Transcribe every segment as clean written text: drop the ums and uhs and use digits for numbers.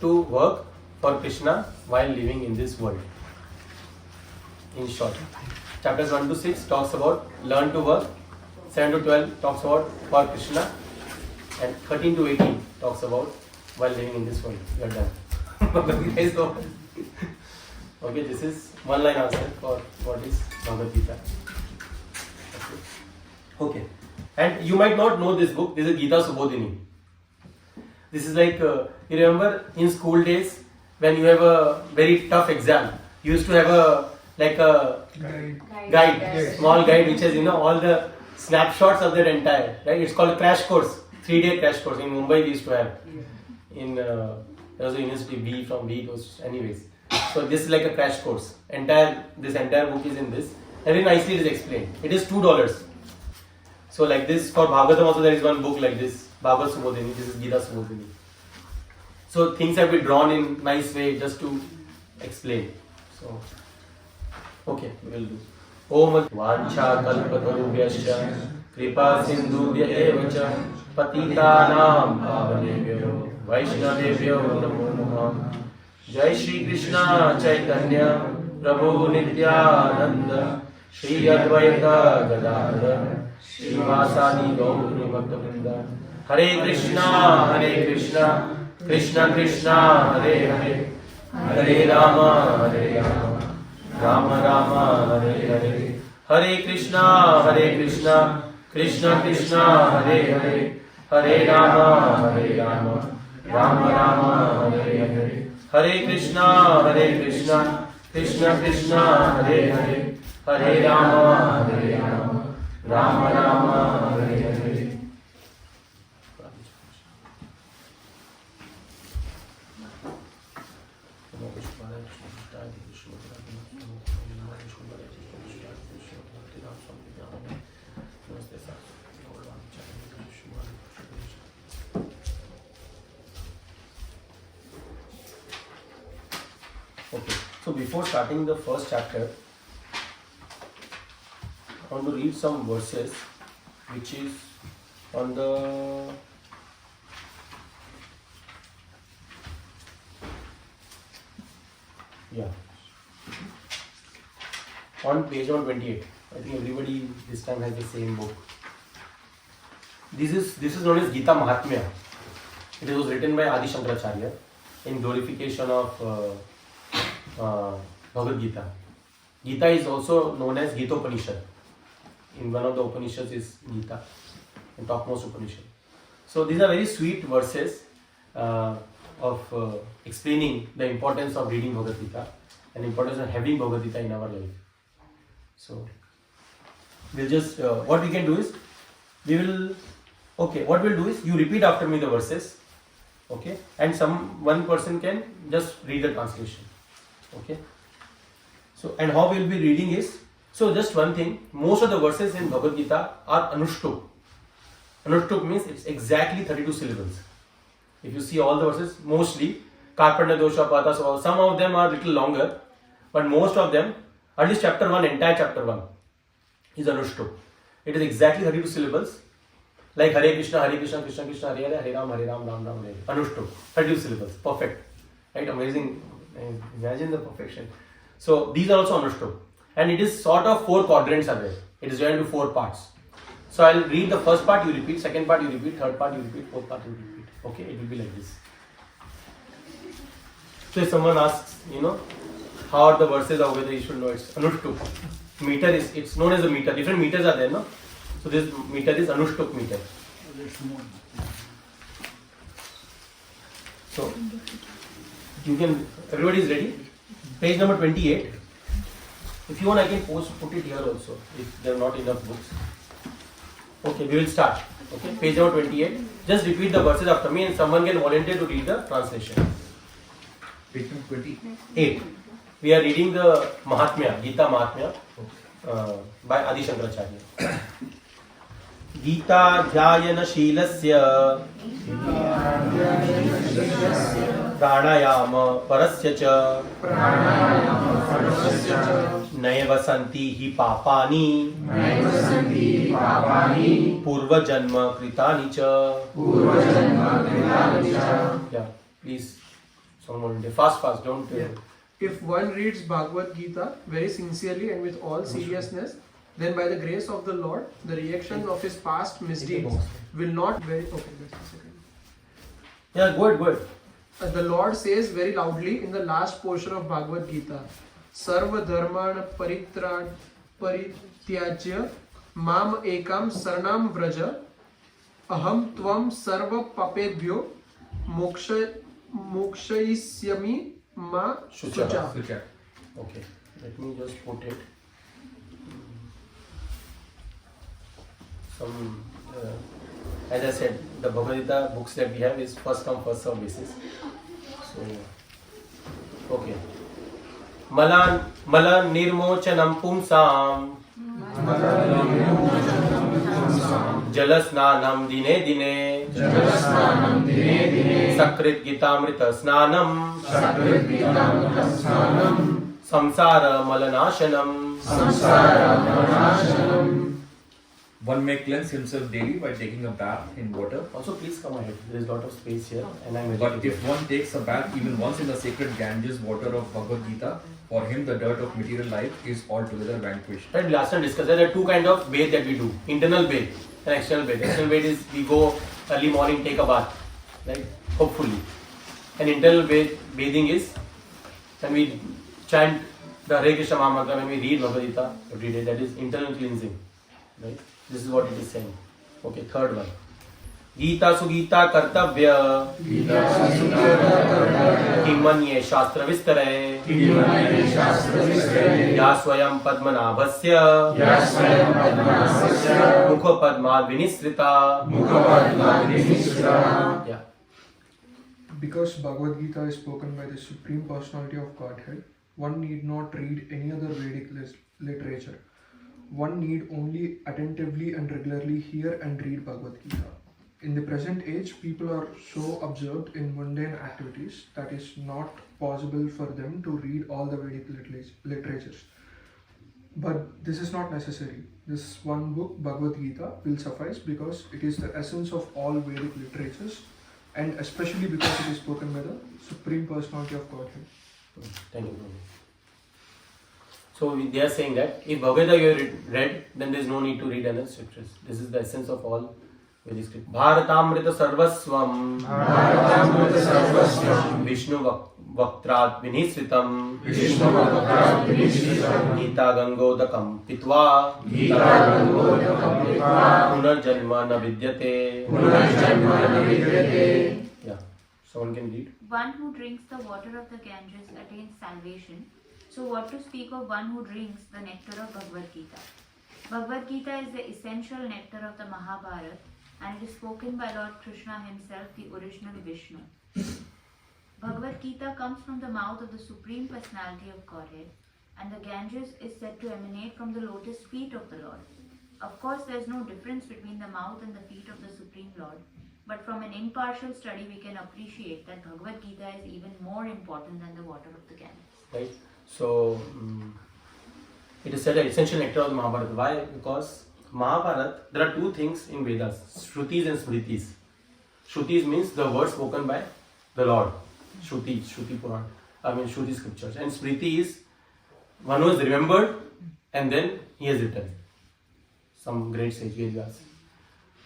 to work for Krishna while living in this world. In short, chapters 1 to 6 talks about learn to work, 7 to 12 talks about for Krishna, and 13 to 18 talks about while living in this world. You are done. Okay, this is one line answer for what is Bhagavad Gita. Okay. And you might not know this book. This is Gita Subodhini. This is like, you remember in school days when you have a very tough exam, you used to have a guide, small guide which has all the snapshots of that entire, right? It's called a crash course, 3-day crash course. In Mumbai we used to have. In there was a university, B from B goes anyways. So this is like a crash course. This entire book is in this. Very nicely it is explained. It is $2. So like this, for Bhagavatam also there is one book like this, Bhagavad Subodhini. This is Gita Subodhini. So things have been drawn in nice way just to explain. So, okay, we will do. Om Vancha Kalpatarubhyascha Kripa Sindhubhya Evacha Patitanam Pavanebhyo Vaishnavebhyo Namo Namah. Jai Shri Krishna Chaitanya Prabhu Nityananda Shri Advaita Gadadhara Srivasadi Gauri Bhaktavrinda. Hare Krishna Krishna Krishna Hare Hare Hare Rama Rama Rama Hare Hare. Hare Krishna Krishna Krishna Hare Hare Hare Rama Rama Rama Hare Hare. Hare Krishna Krishna Krishna Hare Hare Hare Rama Rama Rama Hare Hare. Okay, so before starting the first chapter, I want to read some verses which is on the on page 128. I think everybody this time has the same book. This is known as Gita Mahatmya. It was written by Adi Shankaracharya in glorification of Bhagavad Gita. Gita is also known as Gita Upanishad. In one of the Upanishads is Gita, in topmost Upanishad. So these are very sweet verses of explaining the importance of reading Bhagavad Gita and importance of having Bhagavad Gita in our life. So we'll just what we can do is what we'll do is you repeat after me the verses, okay, and one person can just read the translation, okay. So and how we'll be reading is, so just one thing, most of the verses in Bhagavad Gita are anushtuk. Anushtuk means it's exactly 32 syllables. If you see all the verses, mostly Karpanda Dosha Pata, so some of them are little longer, but most of them, at least chapter 1, entire chapter 1 is anushtuk. It is exactly 32 syllables, like Hare Krishna Krishna Krishna Hare Hare, Hare Ram Ram Ram Hare. Anushtuk, 32 syllables, perfect, right? Amazing. Imagine the perfection. So these are also anushtuk, and it is sort of 4 quadrants are there. It is divided into 4 parts. So I'll read the first part, you repeat, second part you repeat, third part you repeat, fourth part you repeat. Okay, it will be like this. So if someone asks, how are the verses or whether you should know, it's anushtuk. Meter it's known as a meter. Different meters are there, no? So this meter is anushtuk meter. So everybody is ready? Page number 28. If you want, I can put it here also, if there are not enough books. Okay, we will start. Okay, page number 28. Just repeat the verses after me and someone can volunteer to read the translation. Page number 28. We are reading the Mahatmya, Gita Mahatmya by Adi Shankaracharya. Gita Dhyayana Shilasya Pranayama Parasya Cha Naiva Santi Hi Papani Purva Janma Kritani Cha. Yeah, please Some volunteer. Fast, don't. If one reads Bhagavad Gita very sincerely and with all seriousness, then by the grace of the Lord, the reaction of his past misdeeds will not very. Okay, just a second. Yeah, good. The Lord says very loudly in the last portion of Bhagavad Gita, Sarva Dharman Parityajya Mam Ekam Saranam Vraja Aham Tvam Sarva Papebhyo Mokshaisyami Ma Shucha. Sucha. Okay, let me just put it. Some, as I said, the Bhagavad Gita books that we have is first come first serve basis. So, okay. Mala nirmochanam pumsam jalasnanam dine sakrit gitamrita snanam samsara malanashanam. One may cleanse himself daily by taking a bath in water. Also, please come ahead. There is a lot of space here, and I'm But educated. if one takes a bath even once in the sacred Ganges water of Bhagavad Gita, for him the dirt of material life is altogether vanquished. Right, last time discussed there are two kind of bath that we do: internal bath and external bath. External bath is we go early morning, take a bath, right? Hopefully, and internal bathing is when we chant the Hare Krishna Mahamantra, when we read Bhagavad Gita every day. That is internal cleansing, right? This is what it is saying. Okay, third one. Gita Sugita Kartavya Kimanye Shastra Vistare Ya Swayam Padmanabhasya Mukha Padma Vinisrita. Yeah. Because Bhagavad Gita is spoken by the Supreme Personality of Godhead, one need not read any other Vedic literature. One need only attentively and regularly hear and read Bhagavad Gita. In the present age, people are so absorbed in mundane activities that it's not possible for them to read all the Vedic literatures. But this is not necessary. This one book, Bhagavad Gita, will suffice because it is the essence of all Vedic literatures, and especially because it is spoken by the Supreme Personality of Godhead. Thank you, Prabhu. So they are saying that if Bhagavad Gita you have read, then there is no need to read other scriptures. This is the essence of all Vedic scriptures. Bharatamrita sarvasvam Vishnu Vaktrat Vinisritam Gita Gangodakam Pitva Punarjanma na vidyate. Yeah, someone can read. One who drinks the water of the Ganges attains salvation. So what to speak of one who drinks the nectar of Bhagavad Gita? Bhagavad Gita is the essential nectar of the Mahabharata, and it is spoken by Lord Krishna himself, the original Vishnu. Bhagavad Gita comes from the mouth of the Supreme Personality of Godhead, and the Ganges is said to emanate from the lotus feet of the Lord. Of course, there is no difference between the mouth and the feet of the Supreme Lord, but from an impartial study we can appreciate that Bhagavad Gita is even more important than the water of the Ganges. Right? So, it is said an essential nectar of the Mahabharata. Why? Because Mahabharata, there are two things in Vedas, Shrutis and Smritis. Shrutis means the words spoken by the Lord. Shruti Puran. Shruti scriptures. And Smriti is one who has remembered and then he has written. Some great sage Vedas.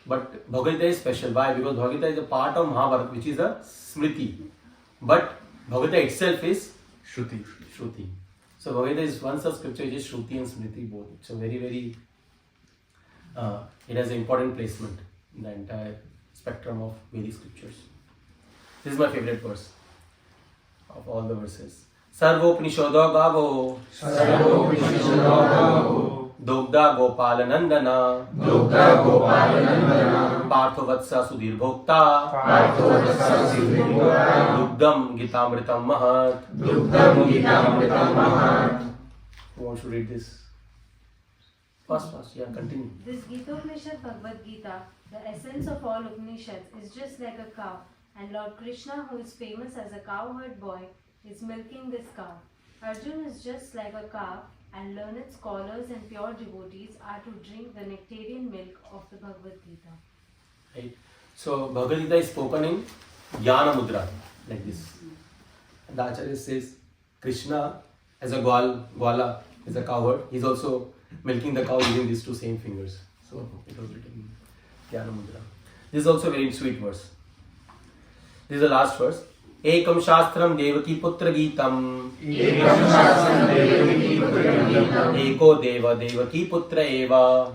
But Bhagavad Gita is special. Why? Because Bhagavad Gita is a part of Mahabharata, which is a Smriti. But Bhagavad Gita itself is Shruti. So Bhagavad Gita is one such scripture which is Shruti and Smriti both. It's a very, it has an important placement in the entire spectrum of Vedic scriptures. This is my favorite verse of all the verses. Sarvopanishado gavo Dogda Gopalanandana Partho Vatsa Sudhir Bhokta Dugdam Gitamritam Mahat. Who wants to read this? Fast, yeah, continue. This Gita Upanishad Bhagavad Gita, the essence of all Upanishads, is just like a cow, and Lord Krishna, who is famous as a cowherd boy, is milking this cow. Arjuna is just like a cow, and learned scholars and pure devotees are to drink the nectarian milk of the Bhagavad Gita. Right. So Bhagavad Gita is spoken in Jnana Mudra, like this. The Acharya says Krishna as a Gwala is a cowherd. He's also milking the cow using these two same fingers. So it was written in Jnana Mudra. This is also a very sweet verse. This is the last verse. Ekam Shastram Devaki Putra Geetam. Eko Deva Devaki Putra Eva.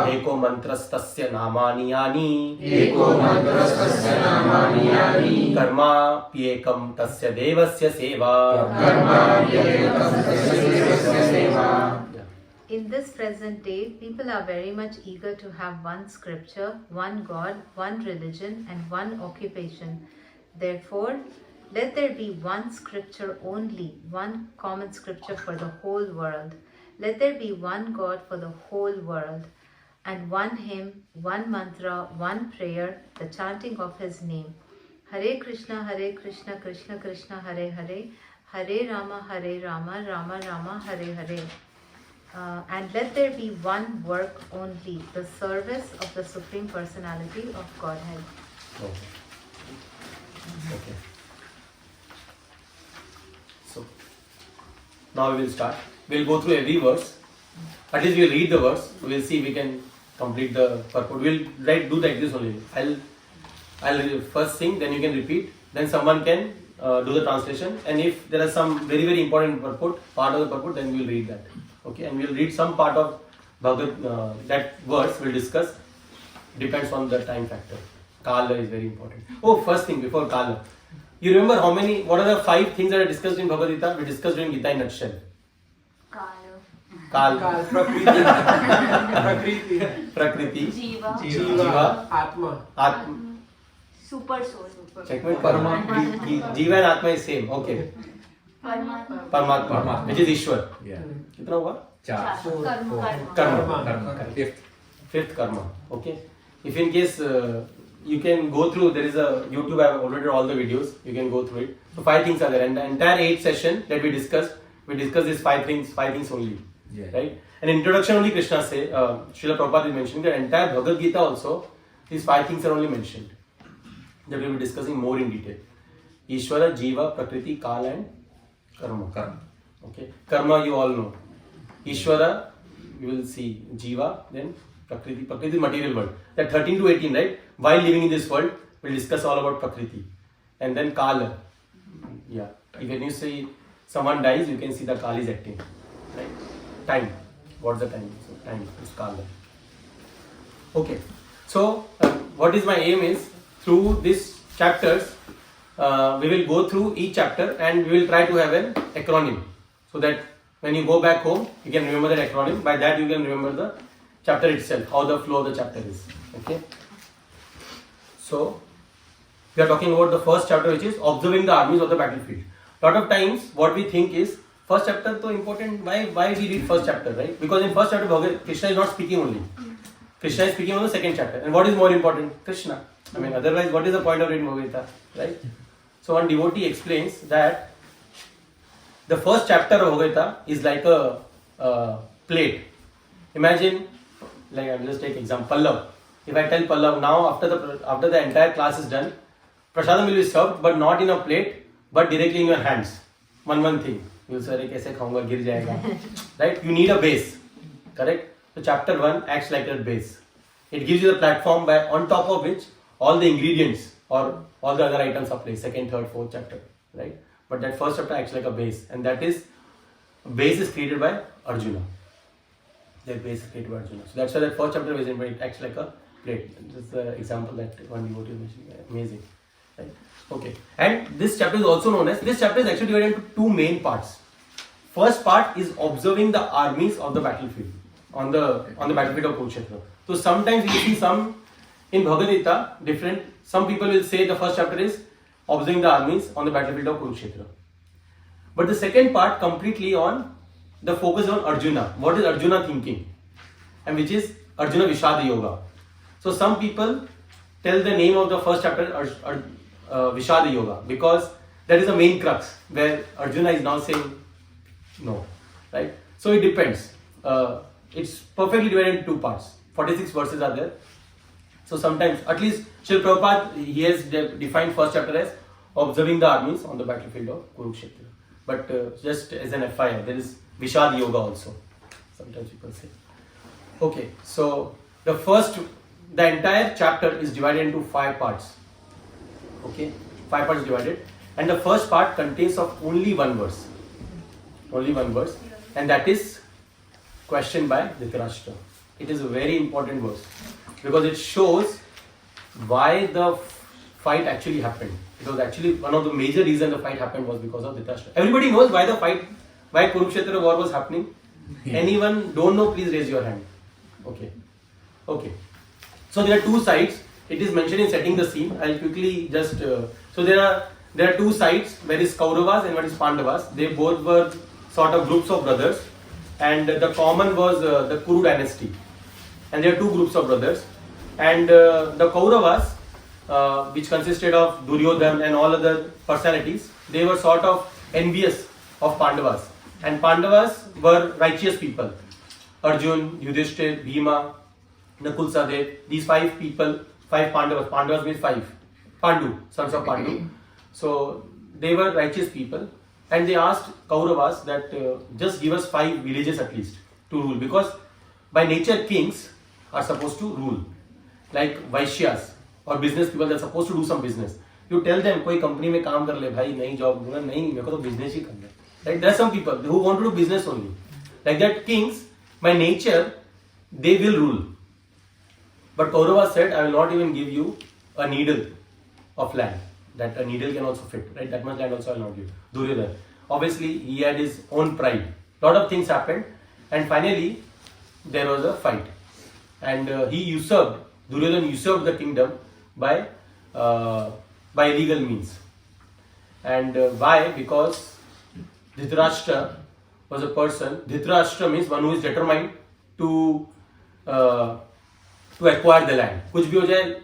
Eko Mantrastasya Namani Yani. Karma Pyekam Tasya Devasya Seva. In this present day, people are very much eager to have one scripture, one God, one religion, and one occupation. Therefore, let there be one scripture only, one common scripture for the whole world. Let there be one God for the whole world, and one hymn, one mantra, one prayer, the chanting of His name. Hare Krishna, Krishna Krishna, Hare Hare, Hare Rama, Rama Rama, Hare Hare. And let there be one work only, the service of the Supreme Personality of Godhead. Okay. So, now we will start. We will go through every verse. At least we will read the verse. We will see if we can complete the purport. We will do like this only. I'll first sing, then you can repeat. Then someone can do the translation. And if there are some very, very important part of the purport, then we will read that. Okay, and we will read some part of Bhagavad, that verse we will discuss. Depends on the time factor. Kala is very important. Oh, first thing before Kala. You remember what are the 5 things that are discussed in Bhagavad Gita? We discussed in Gita in nutshell. Kala. Prakriti. Jiva. Atma. Super soul. Checkmate. Jiva and Atma is same. Okay. Paramatma. Which is Ishwar. Yeah. Kitna hua? 4. Karma. Fifth karma. Okay. If in case you can go through, there is a YouTube, I have uploaded all the videos. You can go through it. So 5 things are there. And the entire 8th session that we discussed these 5 things only. Yeah. Right? And introduction only Krishna say, Srila Prabhupada is mentioning that entire Bhagavad Gita also, these 5 things are only mentioned. That we will be discussing more in detail. Ishvara, Jiva, Prakriti, Kala and Karma. Okay. Karma you all know. Ishvara, you will see Jiva, then Prakriti is material world. That 13 to 18, right? While living in this world, we'll discuss all about Prakriti. And then Kala. Yeah. When you see someone dies, you can see the Kala is acting. Right? Time. What's the time? So time is Kala. Okay. So, what is my aim is, through these chapters, we will go through each chapter and we will try to have an acronym. So that when you go back home, you can remember that acronym. By that you can remember the chapter itself, how the flow of the chapter is. Okay. So, we are talking about the first chapter, which is observing the armies of the battlefield. Lot of times, what we think is, first chapter so important, why we read first chapter, right? Because in first chapter, Krishna is not speaking only. Krishna is speaking on the second chapter. And what is more important? Krishna. I mean, otherwise, what is the point of reading Bhagavad Gita, right? So, one devotee explains that the first chapter of Bhagavad Gita is like a plate. Imagine, like I will just take example, Pallav. If I tell Pallav now, after the entire class is done, prasadam will be served, but not in a plate, but directly in your hands. One thing. You will say, kaise khaunga, gir jayega. Right? You need a base. Correct? So chapter 1 acts like a base. It gives you the platform on top of which all the ingredients or all the other items are placed. Second, third, fourth chapter. Right? But that first chapter acts like a base. And that base is created by Arjuna. That base is created by Arjuna. So that's why that first chapter is it acts like a plate. This is the example that one devotee mentioned. Amazing. Right? Okay. And this chapter is also known as, this chapter is actually divided into 2 main parts. First part is observing the armies of the battlefield. On the battlefield of Kurukshetra. So sometimes you see some in Bhagavad Gita different. Some people will say the first chapter is observing the armies on the battlefield of Kurukshetra. But the second part completely on the focus on Arjuna. What is Arjuna thinking? And which is Arjuna Vishada Yoga. So some people tell the name of the first chapter Vishada Yoga because that is the main crux where Arjuna is now saying no. Right? So it depends. It's perfectly divided into 2 parts. 46 verses are there. So sometimes, at least Srila Prabhupada, he has defined first chapter as observing the armies on the battlefield of Kurukshetra. But just as an FYI, there is Vishad Yoga also. Sometimes people say. Okay, so the entire chapter is divided into 5 parts. Okay, 5 parts divided, and the first part contains of only one verse. Only one verse, and that is questioned by Dhritarashtra. It is a very important verse because it shows why the fight actually happened. Because actually one of the major reasons the fight happened was because of Dhritarashtra. Everybody knows why why Kurukshetra war was happening. Anyone don't know? Please raise your hand. Okay. So there are 2 sides. It is mentioned in setting the scene. I'll quickly just. So there are 2 sides. One is Kauravas and one is Pandavas. They both were sort of groups of brothers, and the common was the Kuru dynasty. And there are 2 groups of brothers, and the Kauravas, which consisted of Duryodhan and all other personalities, they were sort of envious of Pandavas. And Pandavas were righteous people. Arjun, Yudhishthir, Bhima, Nakul, Sahadev, these 5 people, 5 Pandavas. Pandavas means 5. Pandu, sons of Pandu. So they were righteous people, and they asked Kauravas that just give us 5 villages at least to rule, because by nature kings are supposed to rule, like Vaishyas or business people that are supposed to do some business. You tell them कोई company में काम कर ले भाई, नहीं job, नहीं मेरे को तो business ही करना है. Right? There are some people who want to do business only. Like that, kings by nature they will rule. But Kaurava said, I will not even give you a needle of land. That a needle can also fit. Right? That much land also I will not give. Duryodhana. Obviously, he had his own pride. Lot of things happened, and finally there was a fight. And Duryodhana usurped the kingdom by illegal means. And why? Because Dhritarashtra was a person. Dhritarashtra means one who is determined to acquire the land. कुछ भी हो जाए,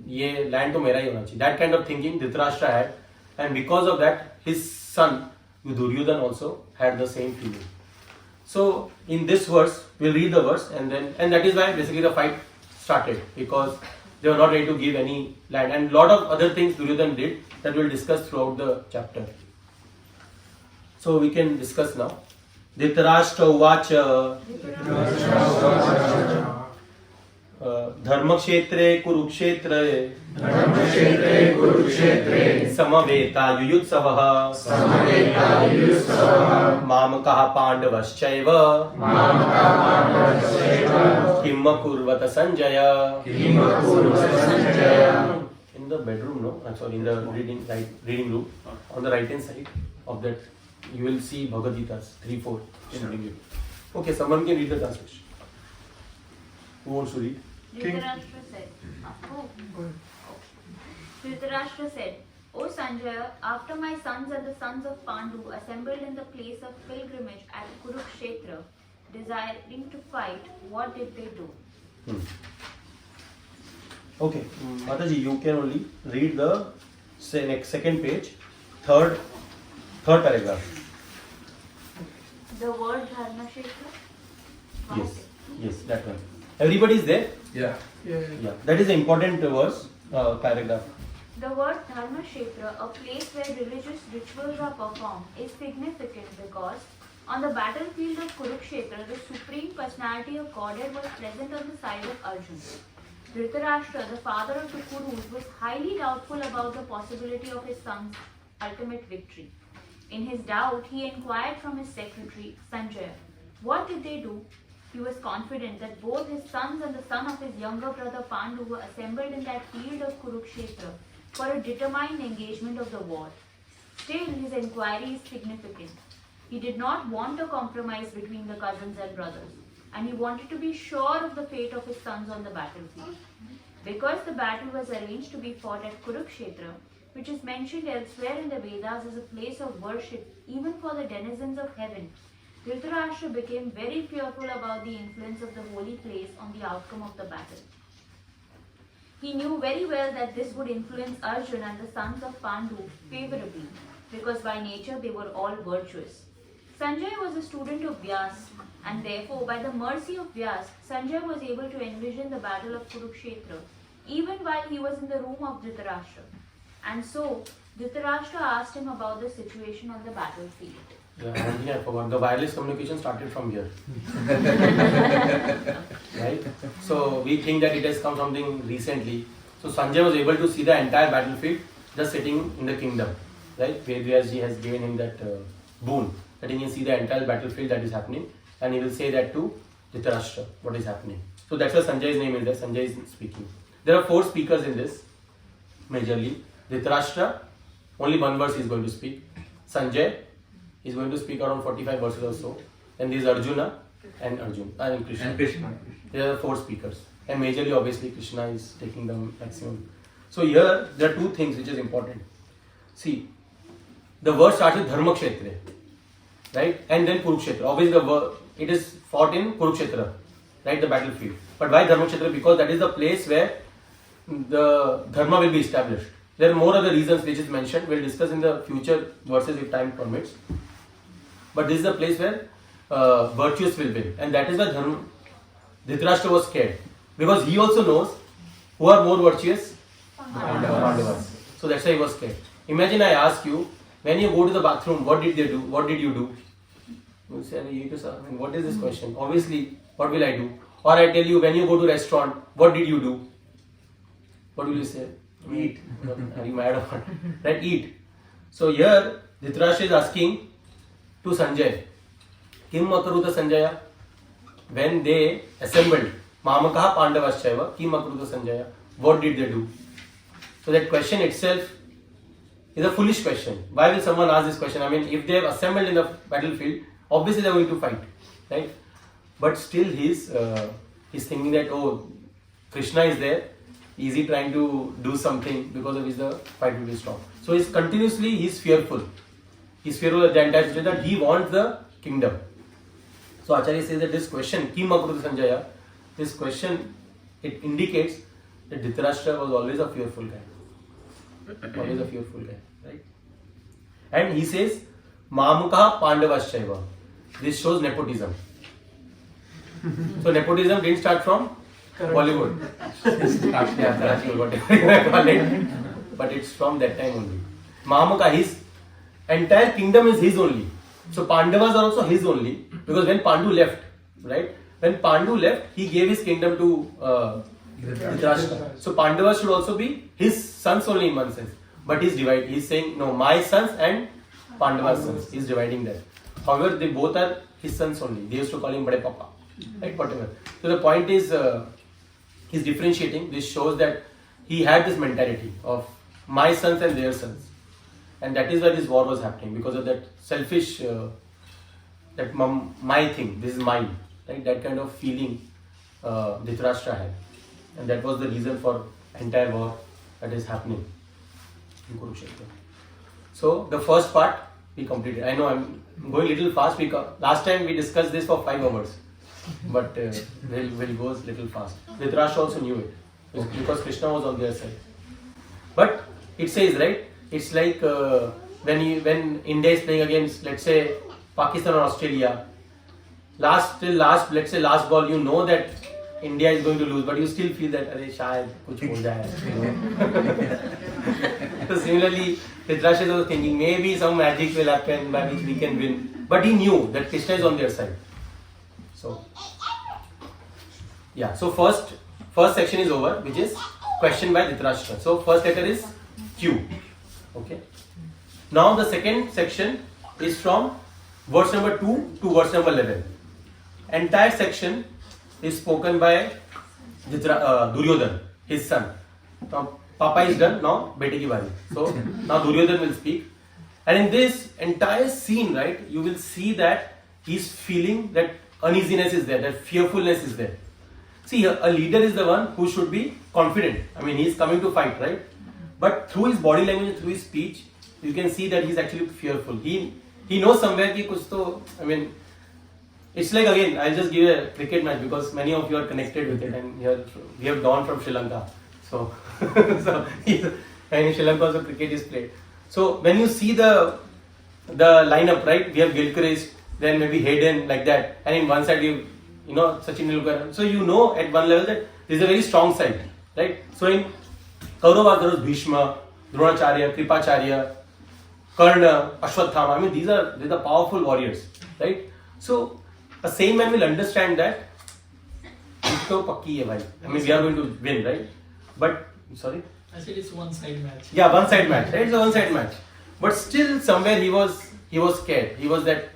ये land तो मेरा ही होना चाहिए. That kind of thinking Dhritarashtra had, and because of that, his son Duryodhana also had the same feeling. So in this verse, we'll read the verse, and that is why basically the fight started, because they were not ready to give any land, and lot of other things Duryodhana did that we'll discuss throughout the chapter. So we can discuss now. Dhritarashtra uvacha धर्मक्षेत्रे कुरुक्षेत्रे समवेता युयुत्सवः मामकः पाण्डवश्चैव किम् अकुर्वत Sanjay. In the bedroom, no? Sorry, in the reading room, on the right hand side of that, you will see Bhagavad Gita 3-4 in reading. Okay, someone can read the translation. Who wants to read? Dhritarashtra said, Dhritarashtra said, O Sanjaya, after my sons and the sons of Pandu assembled in the place of pilgrimage at Kurukshetra, desiring to fight, what did they do? Okay, Mataji, you can only read the second page, third paragraph. The word Dharmashetra? Yes, that one. Everybody is there? Yeah. Yeah. That is the important verse, paragraph. The word Dharmashetra, a place where religious rituals are performed, is significant because on the battlefield of Kurukshetra, the supreme personality of Godhead was present on the side of Arjuna. Dhritarashtra, the father of the Kurus, was highly doubtful about the possibility of his son's ultimate victory. In his doubt, he inquired from his secretary, Sanjaya. What did they do? He was confident that both his sons and the son of his younger brother Pandu were assembled in that field of Kurukshetra for a determined engagement of the war. Still, his inquiry is significant. He did not want a compromise between the cousins and brothers, and he wanted to be sure of the fate of his sons on the battlefield. Because the battle was arranged to be fought at Kurukshetra, which is mentioned elsewhere in the Vedas as a place of worship even for the denizens of heaven, Dhritarashtra became very fearful about the influence of the holy place on the outcome of the battle. He knew very well that this would influence Arjuna and the sons of Pandu favorably, because by nature they were all virtuous. Sanjay was a student of Vyas, and therefore by the mercy of Vyas, Sanjay was able to envision the battle of Kurukshetra even while he was in the room of Dhritarashtra. And so, Dhritarashtra asked him about the situation on the battlefield. Yeah, one thing I forgot. The wireless communication started from here. Right? So we think that it has come something recently. So Sanjay was able to see the entire battlefield just sitting in the kingdom. Right? Vedvyasji has given him that boon that he can see the entire battlefield that is happening, and he will say that to Dhritarashtra what is happening. So that's why Sanjay's name is there. Sanjay is speaking. There are 4 speakers in this majorly. Dhritarashtra, only one verse he is going to speak. Sanjay is going to speak around 45 verses or so. Then there is Arjuna and Krishna. And Krishna. There are 4 speakers. And majorly, obviously, Krishna is taking the maximum. So here, there are 2 things which is important. See, the word starts with Dharma Kshetra, right? And then Kurukshetra. Obviously, it is fought in Kurukshetra, right? The battlefield. But why Dharma Kshetra? Because that is the place where the Dharma will be established. There are more other reasons which is mentioned. We'll discuss in the future verses if time permits. But this is the place where virtuous will win. And that is why Dhritarashtra was scared. Because he also knows who are more virtuous? Pandavas. So that's why he was scared. Imagine I ask you, when you go to the bathroom, what did they do? What did you do? You say, what is this question? Obviously, what will I do? Or I tell you, when you go to restaurant, what did you do? What will you say? Eat. Are you mad or what? Right? Eat. So here, Dhritarashtra is asking to Sanjay, Kim Makaruta Sanjaya? When they assembled, Mamakaha Pandavaschaiva, Kim Makaruta Sanjaya? What did they do? So that question itself is a foolish question. Why will someone ask this question? I mean, if they have assembled in the battlefield, obviously they are going to fight, right? But still he's thinking that, oh, Krishna is there, is he trying to do something because of which the fight will be strong. So he's fearful. He's fearful of the entire situation, that he wants the kingdom. So Acharya says that this question, Kim Makaruta Sanjaya, this question, it indicates that Dhritarashtra was always a fearful guy. Always a fearful guy, right? And he says, Mamukaha Pandavaschaiva. This shows nepotism. So nepotism didn't start from Bollywood. Yeah, Karachi, whatever you call it. But it's from that time only. Mahamaka, his entire kingdom is his only. So Pandavas are also his only. Because when Pandu left, right? When Pandu left, he gave his kingdom to Dhritarashtra. So Pandavas should also be his sons only in one sense. But he's dividing. He's saying, no, my sons and Pandava's sons. He's dividing that. However, they both are his sons only. They used to call him Bade Papa. Right? Whatever. So the point is, he's differentiating. This shows that he had this mentality of my sons and their sons. And that is why this war was happening. Because of that selfish, that my thing, this is mine. Right? That kind of feeling Dhritarashtra had. And that was the reason for entire war that is happening in Kurukshetra. So the first part we completed. I know I'm going a little fast because last time we discussed this for 5 hours. But we'll go a little fast. Dhritarashtra also knew it. Because Krishna was on their side. But it says, right? It's like when India is playing against, let's say, Pakistan or Australia. Last ball, you know that India is going to lose, but you still feel that, arey, shayad kuch ho jaye. So similarly, Dhritarashtra was thinking, maybe some magic will happen by which we can win. But he knew that Krishna is on their side. So, yeah. So first section is over, which is question by Dhritarashtra. So first letter is Q. Okay. Now the second section is from verse number 2 to verse number 11. Entire section is spoken by Duryodhan, his son. Now Papa is done, now Bete ki bari. So now Duryodhan will speak. And in this entire scene, right, you will see that he's feeling that uneasiness is there, that fearfulness is there. See, a leader is the one who should be confident. I mean, he's coming to fight, right? But through his body language, through his speech, you can see that he's actually fearful. He knows somewhere ki kuch to, I mean, it's like, again, I'll just give a cricket match because many of you are connected with it, and we have Don from Sri Lanka. So, and in Sri Lanka also cricket is played. So when you see the lineup, right, we have Gilchrist, then maybe Hayden, like that, and in one side you know Sachin Tendulkar. So you know at one level that this is a very strong side, right? So in Kauravas there was Bhishma, Dronacharya, Kripacharya, Karna, Ashwathama. I mean, these are powerful warriors, right? So a sane man will understand that तो पक्की है भाई. I mean, we are going to win, right? But sorry. I said it's one side match. Yeah, one side match, right? It's a one side match. But still, somewhere he was scared. He was that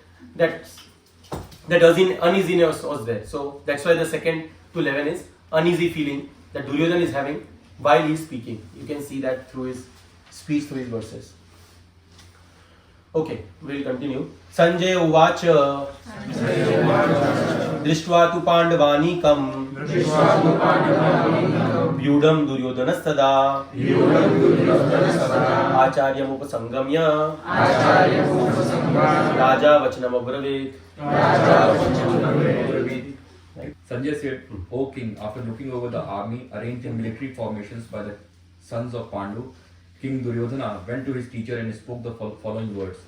uneasiness was there. So that's why the second to 11 is uneasy feeling that Duryodhana is having while he is speaking. You can see that through his speech, through his verses. Okay, we'll continue. Sanjay Uvacha Drishtva tu Pandavanikam Vyudam Duryodhanastada Acharyam Upasangamya Raja Vachanam Abravit. Sanjay said, O king, after looking over the army arranged in military formations by the sons of Pandu, King Duryodhana went to his teacher and spoke the following words.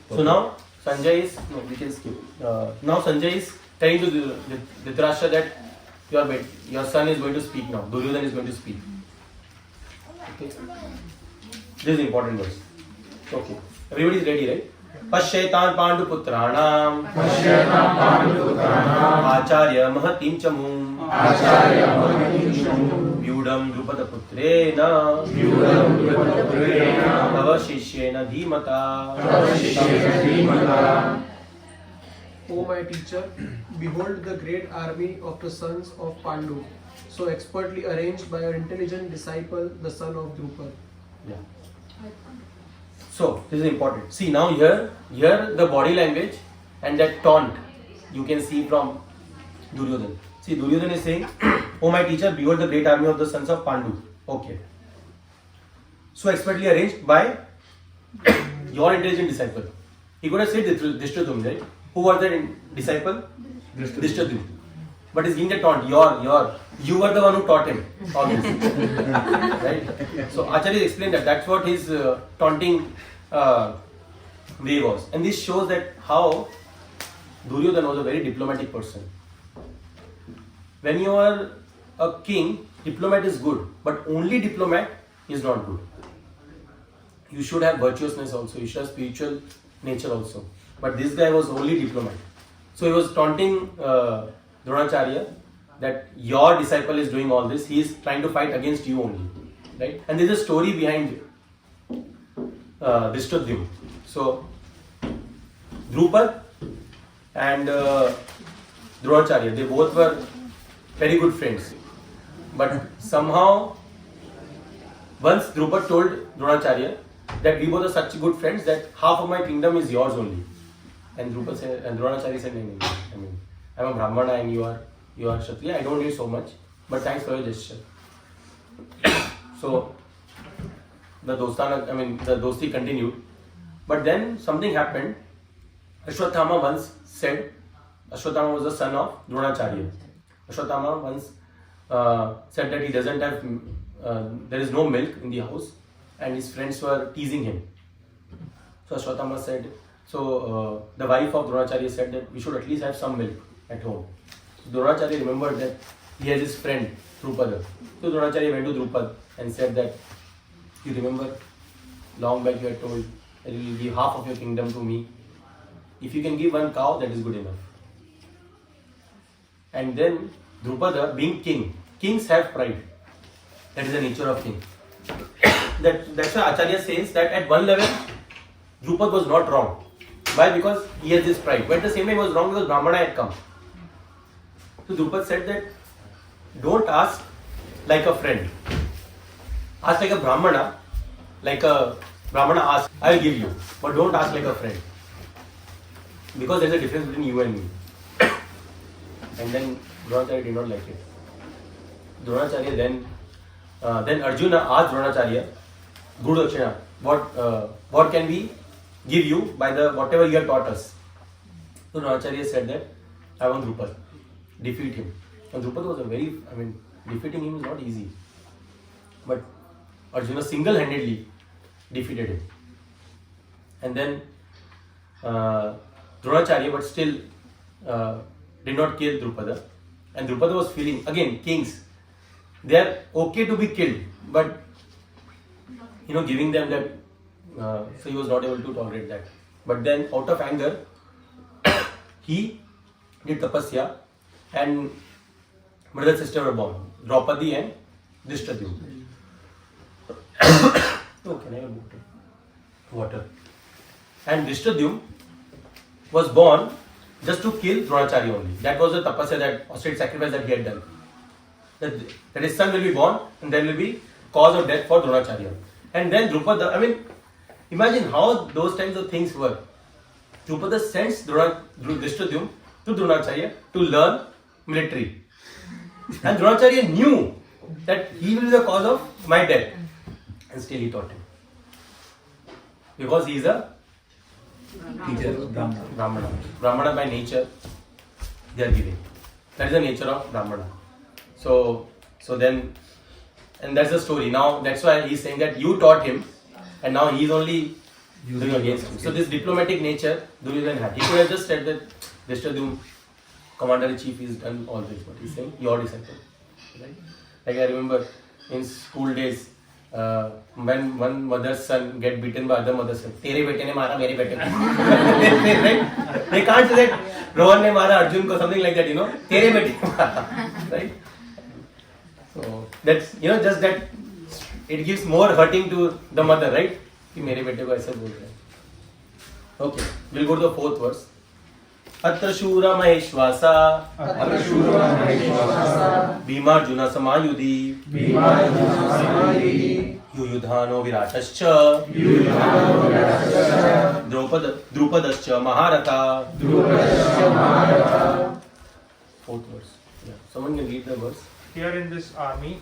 So now Sanjay is, no, we can skip. Now Sanjay is telling to Dhritarashtra that your son is going to speak now. Duryodhana is going to speak. Okay. This is the important verse. Okay. Everybody is ready, right? Pashyaitan Pandu Putranam Acharya Mahatim Chamum Vyudam Drupada Putrena Tava Shishyena Dhimata. O my teacher, behold the great army of the sons of Pandu, so expertly arranged by your intelligent disciple, the son of Drupad. Yeah. So this is important. See now here the body language and that taunt you can see from Duryodhana. See, Duryodhana is saying, "Oh my teacher, behold the great army of the sons of Pandu." Okay. So expertly arranged by your intelligent disciple. He could have said Drishtadumna, right? Who was that disciple? Drishtadumna. But he's giving the taunt. You were the one who taught him all this. Right? So Acharya explained that. That's what his taunting way was. And this shows that how Duryodhana was a very diplomatic person. When you are a king, diplomat is good. But only diplomat is not good. You should have virtuousness also. You should have spiritual nature also. But this guy was only diplomat. So he was taunting Dronacharya that your disciple is doing all this. He is trying to fight against you only. Right? And there is a story behind Drishtadumna. So Drupad and Dronacharya, they both were very good friends. But somehow, once Drupad told Dronacharya that we both are such good friends that half of my kingdom is yours only. And Drupad said, and Dronacharya said, no, I mean, I'm a Brahmana and you are Kshatriya. I don't need so much, but thanks for your gesture. So the dosti continued. But then something happened. Ashwathama once said, Ashwathama was the son of Dronacharya. Ashwathama once said that he doesn't have, there is no milk in the house, and his friends were teasing him. So Ashwathama said, the wife of Dronacharya said that we should at least have some milk at home. So Dronacharya remembered that he has his friend Drupada. So Dronacharya went to Drupad and said that, you remember long back you had told that you will give half of your kingdom to me. If you can give one cow, that is good enough. And then Drupada, being king, kings have pride. That is the nature of king. That's why Acharya says that at one level, Drupad was not wrong. Why? Because he has this pride. But at the same time, he was wrong because Brahmana had come. So Drupad said that don't ask like a friend. Ask like a Brahmana. Like a Brahmana asks, I will give you. But don't ask like a friend. Because there is a difference between you and me. And then Dronacharya did not like it. Dronacharya then Arjuna asked Dronacharya, Guru Dakshina, what can we give you by the whatever you have taught us? So Dronacharya said that I want Drupad. Defeat him. And Drupad was defeating him is not easy. But Arjuna single-handedly defeated him. And then Dronacharya, but still did not kill Drupada. And Drupada was feeling, again, kings, they are okay to be killed, but giving them that. So he was not able to tolerate that. But then, out of anger, he did tapasya, and brother and sister were born, Draupadi and Drishtadyumna. Oh, can I have water? And Drishtadyumna was born just to kill Dronacharya only. That was the tapasya, that ostrich sacrifice that he had done. That his son will be born and there will be cause of death for Dronacharya. And then Drupada, imagine how those kinds of things were. Drupada sends Drishtadyumna to Dronacharya to learn military. And Dronacharya knew that he will be the cause of my death. And still he taught him. Because he is a Teacher, Brahmana. Brahmana by nature, they are giving. That is the nature of Brahmana. So then, and that's the story. Now that's why he's saying that you taught him, and now he's only doing against him. So this diplomatic nature, Duryodhana had. He could have just said that Drishtadyumna, commander-in-chief, is done all this, but he's saying your disciple. Right? Like I remember in school days, when one mother's son get beaten by other mother's son, तेरे बेटे ने मारा मेरे बेटे को. Right? They can't say that Rohan ने मारा Arjun को, something like that, तेरे बेटे ने मारा. Right? So that's just that it gives more hurting to the mother, right? कि मेरे बेटे को ऐसा बोल रहे हैं. Okay, we'll go to the fourth verse. अत्र शूरा महेश्वासा Bhimarjun समायुधि युयुधानो विराटश्च द्रुपदश्च महारथा. Fourth verse. Yeah. Someone can read the verse. Here in this army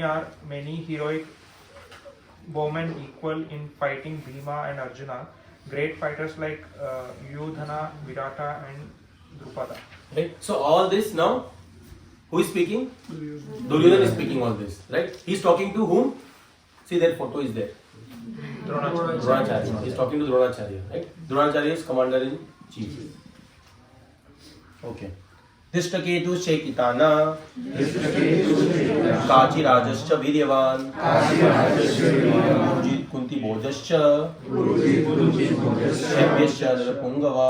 are many heroic bowmen equal in fighting Bhima and Arjuna, great fighters like Yudhana, Virata and Drupada. Right. So all this now, who is speaking? Duryodhana is speaking all this. Right. He is talking to whom? See, their photo is there. Dronacharya. He is talking to Dronacharya. Right. Dronacharya is commander in chief. Okay. Dishtaketu Shekitana Kachi Rajascha Viryavan Purujit Kunti Bojascha Shavyascha Narapungava.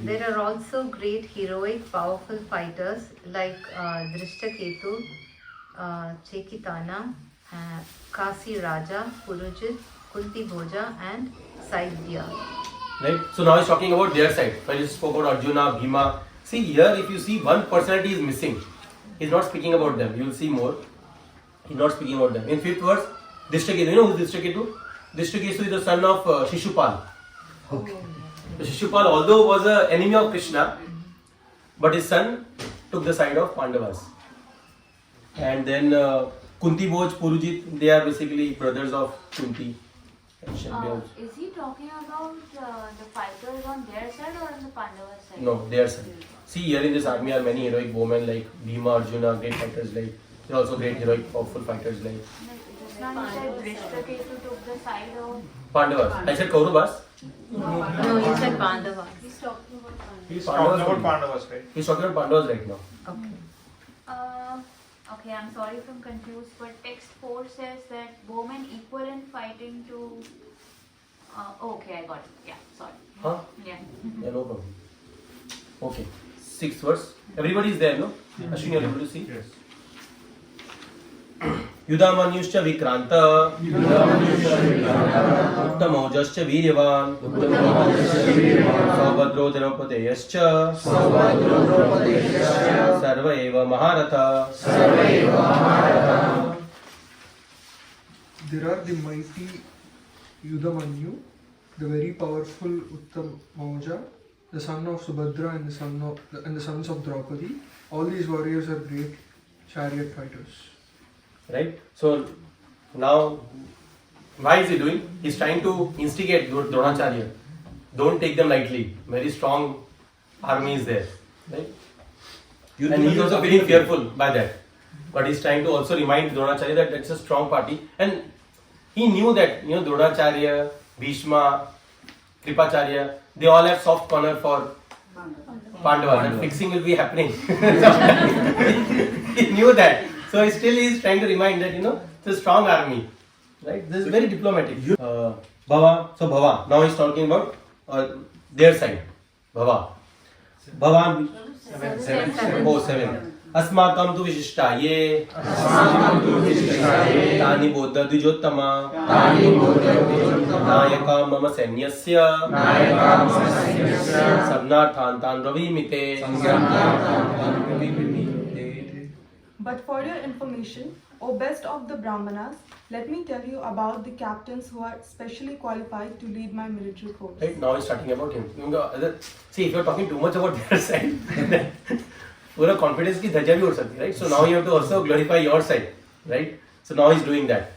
There are also great heroic powerful fighters like Drishtaketu, Chekitana, Kasi Raja, Purujit, Kunti Bhoja and Saidya. Right? So now he's talking about their side. When he spoke about Arjuna, Bhima. See here, if you see one personality is missing. He's not speaking about them. You will see more. He's not speaking about them. In fifth verse, Drishtaketu. You know who is Drishtaketu? Drishtaketu is the son of Shishupal. Okay. So Shishupal, although was an enemy of Krishna, but his son took the side of Pandavas. And then Kunti Bhoj, Purujit, they are basically brothers of Kunti. Is he talking about the fighters on their side or on the Pandava side? No, their side. See, here in this army are many heroic bowmen like Bhima, Arjuna, great fighters like. There are also great heroic, powerful fighters like Just now you said Drishtaketu took the side of Pandavas. I said Kauravas. No, you said Pandava. He's talking about Pandava. He's talking about Pandavas, right? He's talking about Pandavas right now. Okay. Okay, I'm sorry if I'm confused, but text 4 says that bowmen equal in fighting to. Okay, I got it. Yeah, sorry. Huh? Yeah. Yeah, no problem. Okay. Sixth verse. Everybody is there, no? Ashwin, you are able to see? Yes. युधामन्युश्च Vikrant उत्तमौजश्च वीर्यवान् सौभद्रो द्रौपदेयश्च सर्व एव महारथा. There are the mighty Yudhamanyu, the very powerful Uttamauja, the son of Subhadra and the sons of Draupadi. All these warriors are great chariot fighters. Right? So now, why is he doing? He's trying to instigate Dronacharya. Don't take them lightly. Very strong army is there. Right? And he's also feeling fearful by that. But he's trying to also remind Dronacharya that it's a strong party. And he knew that, Dronacharya, Bhishma, Kripacharya, they all have soft corner for Pandavas. And fixing will be happening. He knew that. So he still is trying to remind that, it's a strong army. Right? This is very diplomatic. Bhava. So Bhava. Now he's talking about their side. Bhava. Bhava. 7. अस्माकं तु विशिष्टा ये तानि बोध द्विजोत्तम नायका मम सैन्यस्य सर्णार्थान्तान् ब्रवीमिते. But for your information, O best of the Brahmanas, let me tell you about the captains who are specially qualified to lead my military force. Right, now he's starting about him. See, if you're talking too much about their side, then पूरा confidence की धज्जा भी उड़ सकती है, right? So now you have to also glorify your side, right? So now he's doing that,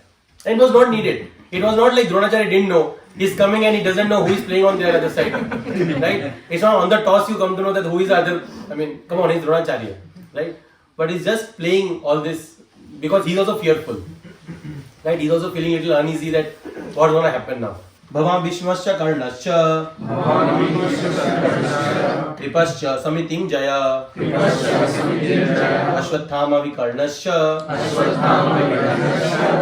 and it was not needed. It was not like Dronacharya didn't know. He's coming and he doesn't know who is playing on the other side, right? It's not on the toss you come to know that who is the other. I mean, come on, he's Dronacharya, right? But he's just playing all this because he's also fearful, right? He's also feeling a little uneasy that what's going to happen now. Bhavam Bhishmascha Karnascha Kripascha Samiting Jaya Ashwathama Vikarnascha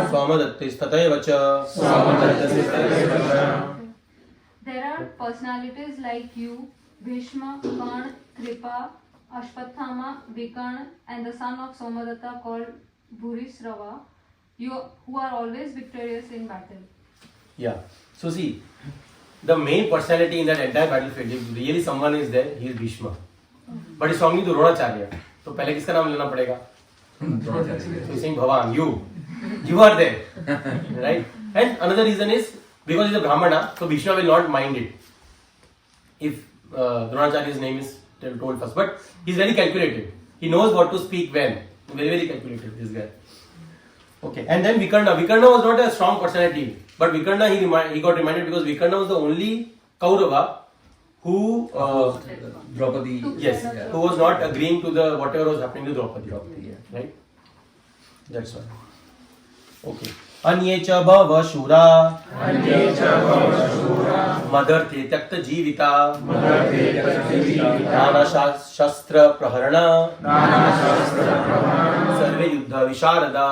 Swamadattis Tatayavacha. There are personalities like you, Bhishma, Karna, Kripa, Ashwathama, Vikarna, and the son of Somadatta called Bhurisrava, who are always victorious in battle. Yeah. So see, the main personality in that entire battlefield, if really someone is there, he is Bhishma. But he's talking to Dronacharya. So पहले किसका नाम लेना पड़ेगा? So he's saying Bhavan, you are there, right? And another reason is because he's a Brahmana, so Bhishma will not mind it if Dronacharya's name is told first. But he's very calculated. He knows what to speak when. Very, very calculated, this guy. Okay, and then Vikarna. Vikarna was not a strong personality, but Vikarna he got reminded because Vikarna was the only Kaurava who Draupadi. Yes, who was not agreeing to the whatever was happening to Draupadi. Right? That's why. Okay. Anye cha bhava shura madarte tyakta jivita nana shastra praharana sarve yuddha visharada.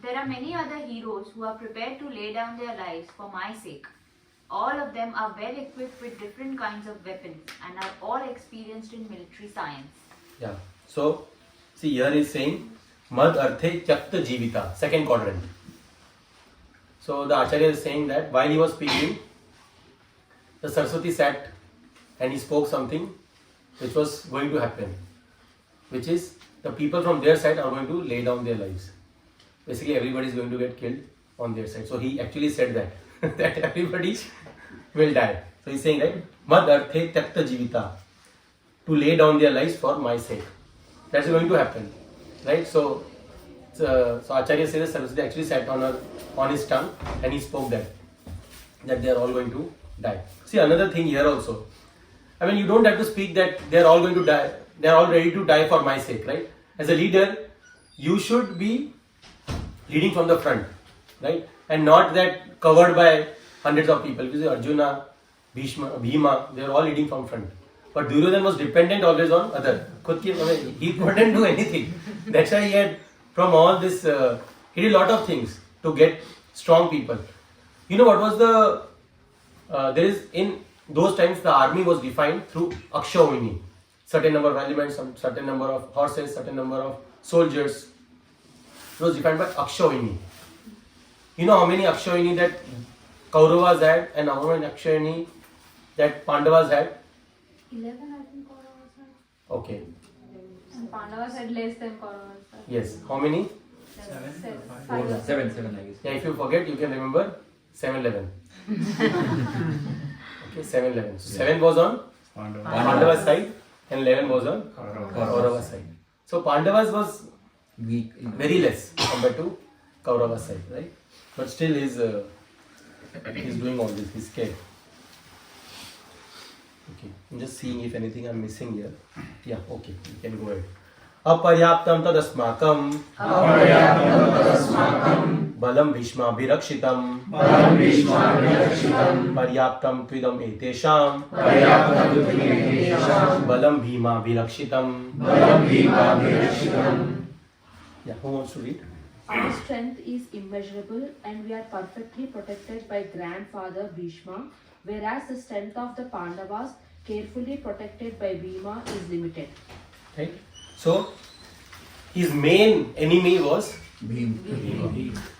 There are many other heroes who are prepared to lay down their lives for my sake. All of them are well equipped with different kinds of weapons and are all experienced in military science. Yeah. So, see here is saying Mad Arthe Tyakta Jivita, second quadrant. So the Acharya is saying that while he was speaking, the Saraswati sat and he spoke something which was going to happen, which is the people from their side are going to lay down their lives. Basically everybody is going to get killed on their side. So he actually said that, that everybody will die. So he's saying, right, Mad Arthe Tyakta Jivita, to lay down their lives for my sake. That's going to happen, right? So Acharya says that Saraswati actually sat on his tongue and he spoke that they are all going to die. See, another thing here also. I mean, you don't have to speak that they are all going to die. They are all ready to die for my sake, right? As a leader, you should be leading from the front, right? And not that covered by hundreds of people. Because Arjuna, Bhima, they are all leading from front. But Duryodhana was dependent always on other. He couldn't do anything. That's why he had, from all this, he did a lot of things to get strong people. You know what was the, there is, in those times the army was defined through Akshavini. Certain number of elements, certain number of horses, certain number of soldiers. It was defined by Akshavini. You know how many Akshavini that Kauravas had and how many Akshavini that Pandavas had? 11, I think Kauravas had. Okay. And Pandavas had less than Kauravas had. Yes. How many? 7, I guess. Yeah, if you forget, you can remember 7-11. Okay, 7-11. So 7 was on Pandava's side and 11 was on Kaurava's side. So Pandavas was Weak. very less compared to Kaurava's side, right? But still he's doing all this, he's scared. Okay, I'm just seeing if anything I'm missing here. Yeah, okay, you can go ahead. Aparyaptam tadasmakam balam bhishmabhirakshitam paryaptam tvidam etesham balam bhimabhirakshitam. Yeah, who wants to read? Our strength is immeasurable and we are perfectly protected by grandfather Bhishma, whereas the strength of the Pandavas, carefully protected by Bhima, is limited. Right? So, his main enemy was Bhima.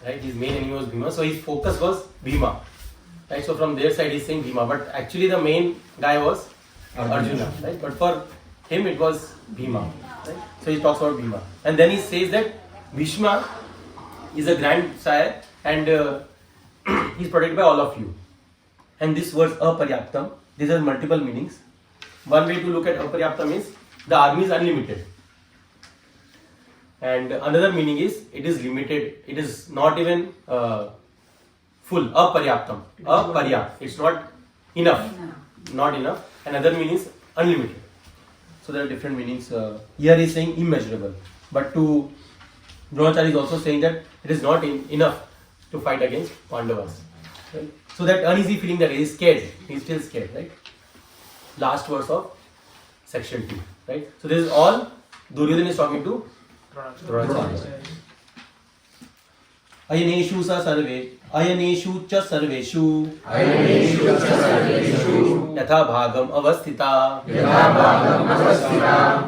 Right? His main enemy was Bhima. So, his focus was Bhima. Right? So, from their side, he's saying Bhima. But actually, the main guy was Arjuna. Right? But for him, it was Bhima. Right? So, he talks about Bhima. And then he says that Bhishma is a grandsire and he's protected by all of you. And this word aparyaptam, these are multiple meanings. One way to look at aparyaptam is the army is unlimited. And another meaning is it is limited, it is not even full, aparyaptam, aparyapt, it's not enough, not enough. Another meaning is unlimited. So there are different meanings. Here he is saying immeasurable, but to Dronacharya is also saying that it is not enough to fight against Pandavas. Right? So that uneasy feeling that he is scared, he is still scared, right? Last verse of section 2, right? So this is all Duryodhana is talking to Dronacharya. Ayaneshu sa sarve, ayaneshu cha sarveshu, yatha bhagam avasthita,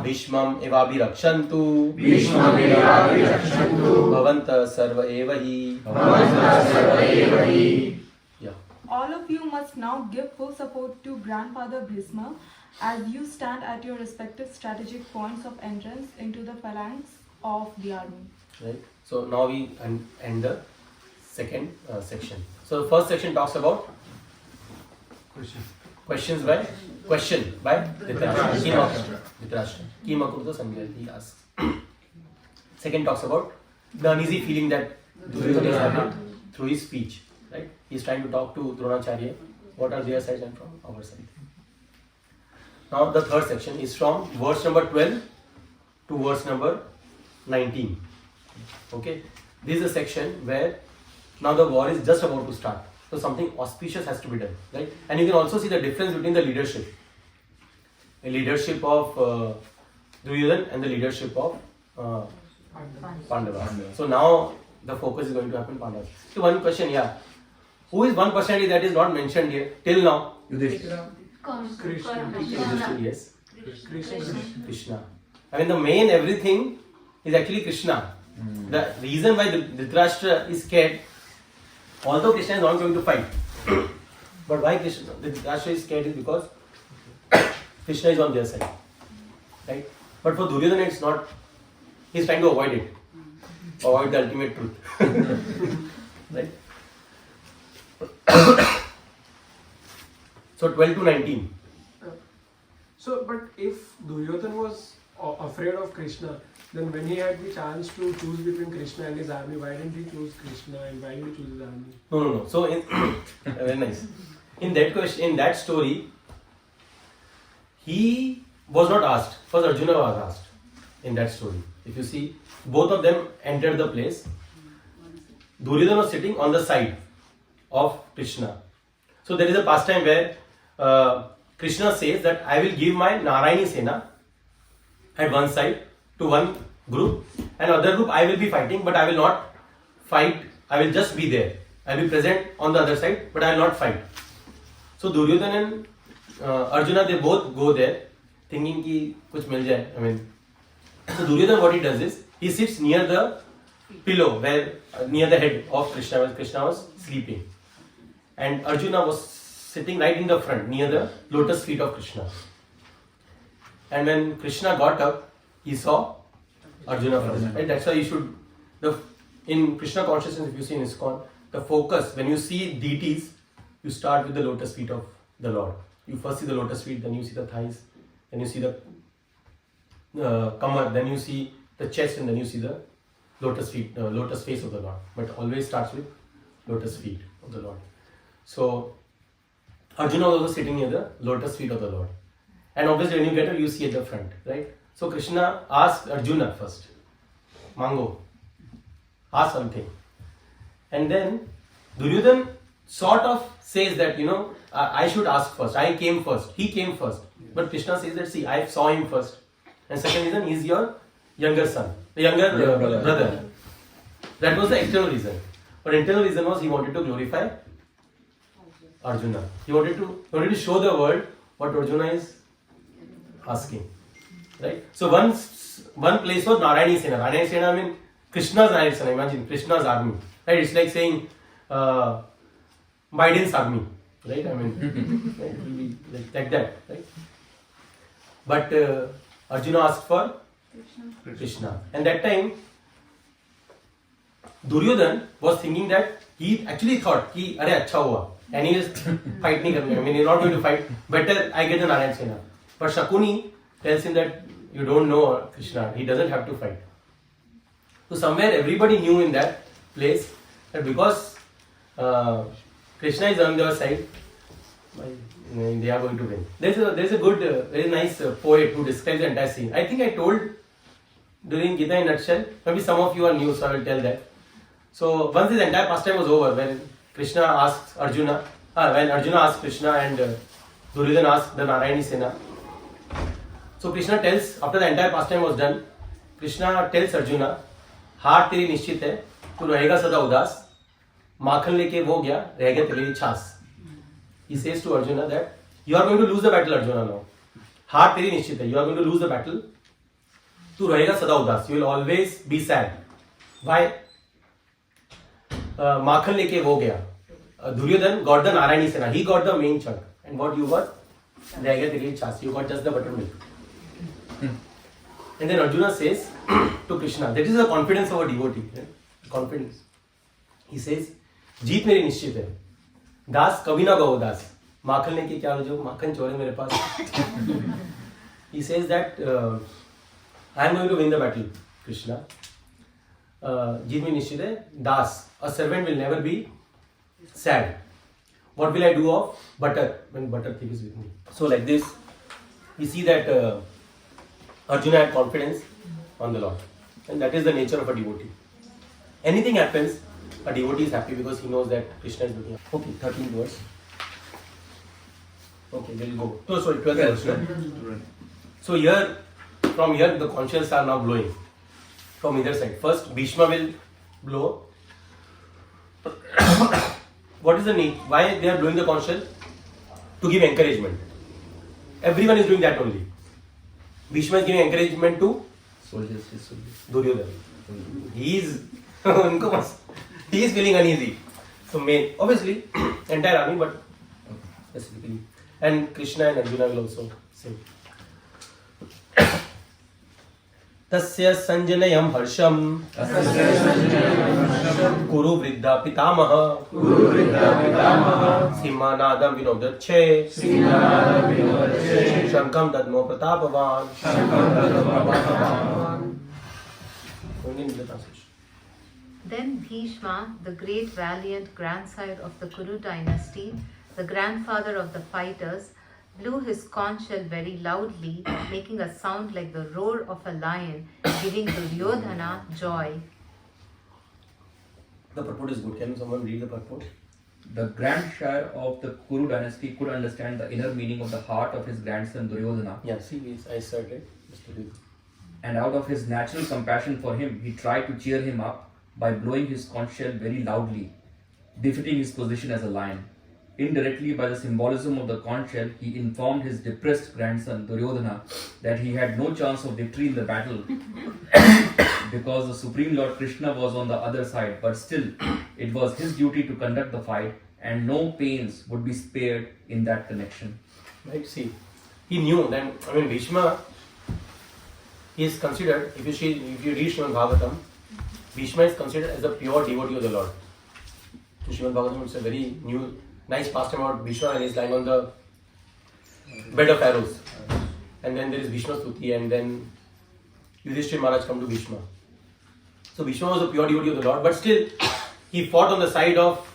bhishmam evabhirakshantu, bhavanta sarva evahi. Yeah. All of you must now give full support to Grandfather Bhishma as you stand at your respective strategic points of entrance into the phalanx of the army. Right. So now we end the second section. So the first section talks about questions by Dhritarashtra. Kimakurta Sanjay, he asks. Second talks about the uneasy feeling that Duryodhana is having through his speech. Right? He is trying to talk to Dronacharya. What are their sides and from our side. Now the third section is from verse number 12 to verse number 19. Okay, this is a section where now the war is just about to start. So something auspicious has to be done, right? And you can also see the difference between the leadership. The leadership of Duryodhana and the leadership of Pandavas. So now the focus is going to happen Pandavas. So one question, yeah. Who is one personality that is not mentioned here till now? Yudhishthira. Yudhishthira, yes. Krishna. I mean the main everything is actually Krishna. The reason why Dhritarashtra is scared, although Krishna is not going to fight, but why Dhritarashtra is scared is because Krishna is on their side, right? But for Duryodhana it's not. He is trying to avoid it, avoid the ultimate truth, right? So 12 to 19. So, but if Duryodhana was afraid of Krishna, then when he had the chance to choose between Krishna and his army, why didn't he choose Krishna and why did he choose his army? No. So, very nice. In that question, in that story, he was not asked. First, Arjuna was asked in that story. If you see, both of them entered the place. Duryodhana was sitting on the side of Krishna. So there is a pastime where Krishna says that I will give my Narayani Sena at one side to one group, and other group I will be fighting, but I will not fight. I will just be there. I will be present on the other side, but I will not fight. So Duryodhana and Arjuna, they both go there, thinking ki kuch mil jaye. I mean, so Duryodhana, what he does is he sits near the pillow, where near the head of Krishna, where Krishna was sleeping, and Arjuna was sitting right in the front near the lotus feet of Krishna. And when Krishna got up, he saw Arjuna first. Right? That's why you should, in Krishna consciousness, if you see in ISKCON, the focus, when you see deities, you start with the lotus feet of the Lord. You first see the lotus feet, then you see the thighs, then you see the kamar, then you see the chest, and then you see the lotus feet, lotus face of the Lord. But always starts with lotus feet of the Lord. So Arjuna was also sitting near the lotus feet of the Lord. And obviously when you get up, you see at the front, right? So Krishna asked Arjuna first, Mango, ask something. And then Duryodhan sort of says that, I should ask first. I came first. He came first. But Krishna says that, see, I saw him first. And second reason, he's your younger son, the younger brother. That was the external reason. But internal reason was he wanted to glorify Arjuna. He wanted to show the world what Arjuna is asking. Right? So one place was Narayani Sena. Narayani Sena, I mean Krishna's Narayani Sena. Imagine Krishna's army. Right? It's like saying Biden's army. Right? I mean, it will be like that. Right? But Arjuna asked for Krishna. And that time, Duryodhan was thinking that he actually thought, ki, Arey, acha hua. And he is fight nahi karenge. I mean, he's not going to fight. Better I get the Narayan Sena. But Shakuni tells him that you don't know Krishna. He doesn't have to fight. So somewhere everybody knew in that place that because Krishna is on their side, they are going to win. There's a good, very nice poet who describes the entire scene. I think I told during Gita in a nutshell. Maybe some of you are new, so I will tell that. So once this entire pastime was over, when Krishna asked Arjuna, when Arjuna asked Krishna and Duryodhan asked the Narayani Sena. So Krishna tells, after the entire pastime was done, Krishna tells Arjuna, हार तेरी निश्चित है, तू रहेगा सदा उदास, माखन लेके वो गया, रह गया तेरी छास. He says to Arjuna that you are going to lose the battle, Arjuna, now. हार तेरी निश्चित है, you are going to lose the battle. तू रहेगा सदा उदास, you will always be sad. Why? माखन लेके वो गया. Duryodhan got the Narayani Sena. He got the main chunk. And what you got? रह गया तेरी छास. You got just the buttermilk. And then Arjuna says to Krishna, that is the confidence of a devotee. Right? Confidence. He says, जीत मेरी निश्चित है. दास कभी ना गो दास. माखन लेके क्या जो माखन चोरे मेरे पास. He says that I am going to win the battle, Krishna. जीत मेरी निश्चित है. दास, a servant will never be sad. What will I do of butter when butter thief is with me? So like this, we see that Arjuna had confidence on the Lord. And that is the nature of a devotee. Anything happens, a devotee is happy because he knows that Krishna is looking. Okay, 13th verse. Okay, we'll go. Oh, sorry, 12th verse. So here, from here, the conch shells are now blowing. From either side. First, Bhishma will blow. What is the need? Why they are blowing the conch shell? To give encouragement. Everyone is doing that only. Bhishma is giving encouragement to soldiers. Duryodhan. He is feeling uneasy. So main, obviously, entire army, but specifically. And Krishna and Arjuna will also say. तस्य संजनयं हर्षं कुरु वृद्धा पितामह सिंहानादं विनोदच्छे शंखं दद्मो प्रतापवान्. Then Bhishma, the great valiant grandsire of the Kuru dynasty, the grandfather of the fighters, blew his conch shell very loudly, making a sound like the roar of a lion, giving Duryodhana joy. The purport is good. Can someone read the purport? The grandsire of the Kuru dynasty could understand the inner meaning of the heart of his grandson Duryodhana. Yeah, see, I started. And out of his natural compassion for him, he tried to cheer him up by blowing his conch shell very loudly, befitting his position as a lion. Indirectly, by the symbolism of the conch shell, he informed his depressed grandson Duryodhana that he had no chance of victory in the battle because the Supreme Lord Krishna was on the other side, but still it was his duty to conduct the fight and no pains would be spared in that connection. Right, see, he knew that, Bhishma is considered, if you read Srimad Bhagavatam, Bhishma is considered as the pure devotee of the Lord. In Srimad Bhagavatam, it's a very nice pastime about Bhishma, and he's lying on the bed of arrows. And then there is Bhishma Stuti, and then Yudhishthira Maharaj come to Bhishma. So Bhishma was a pure devotee of the Lord, but still he fought on the side of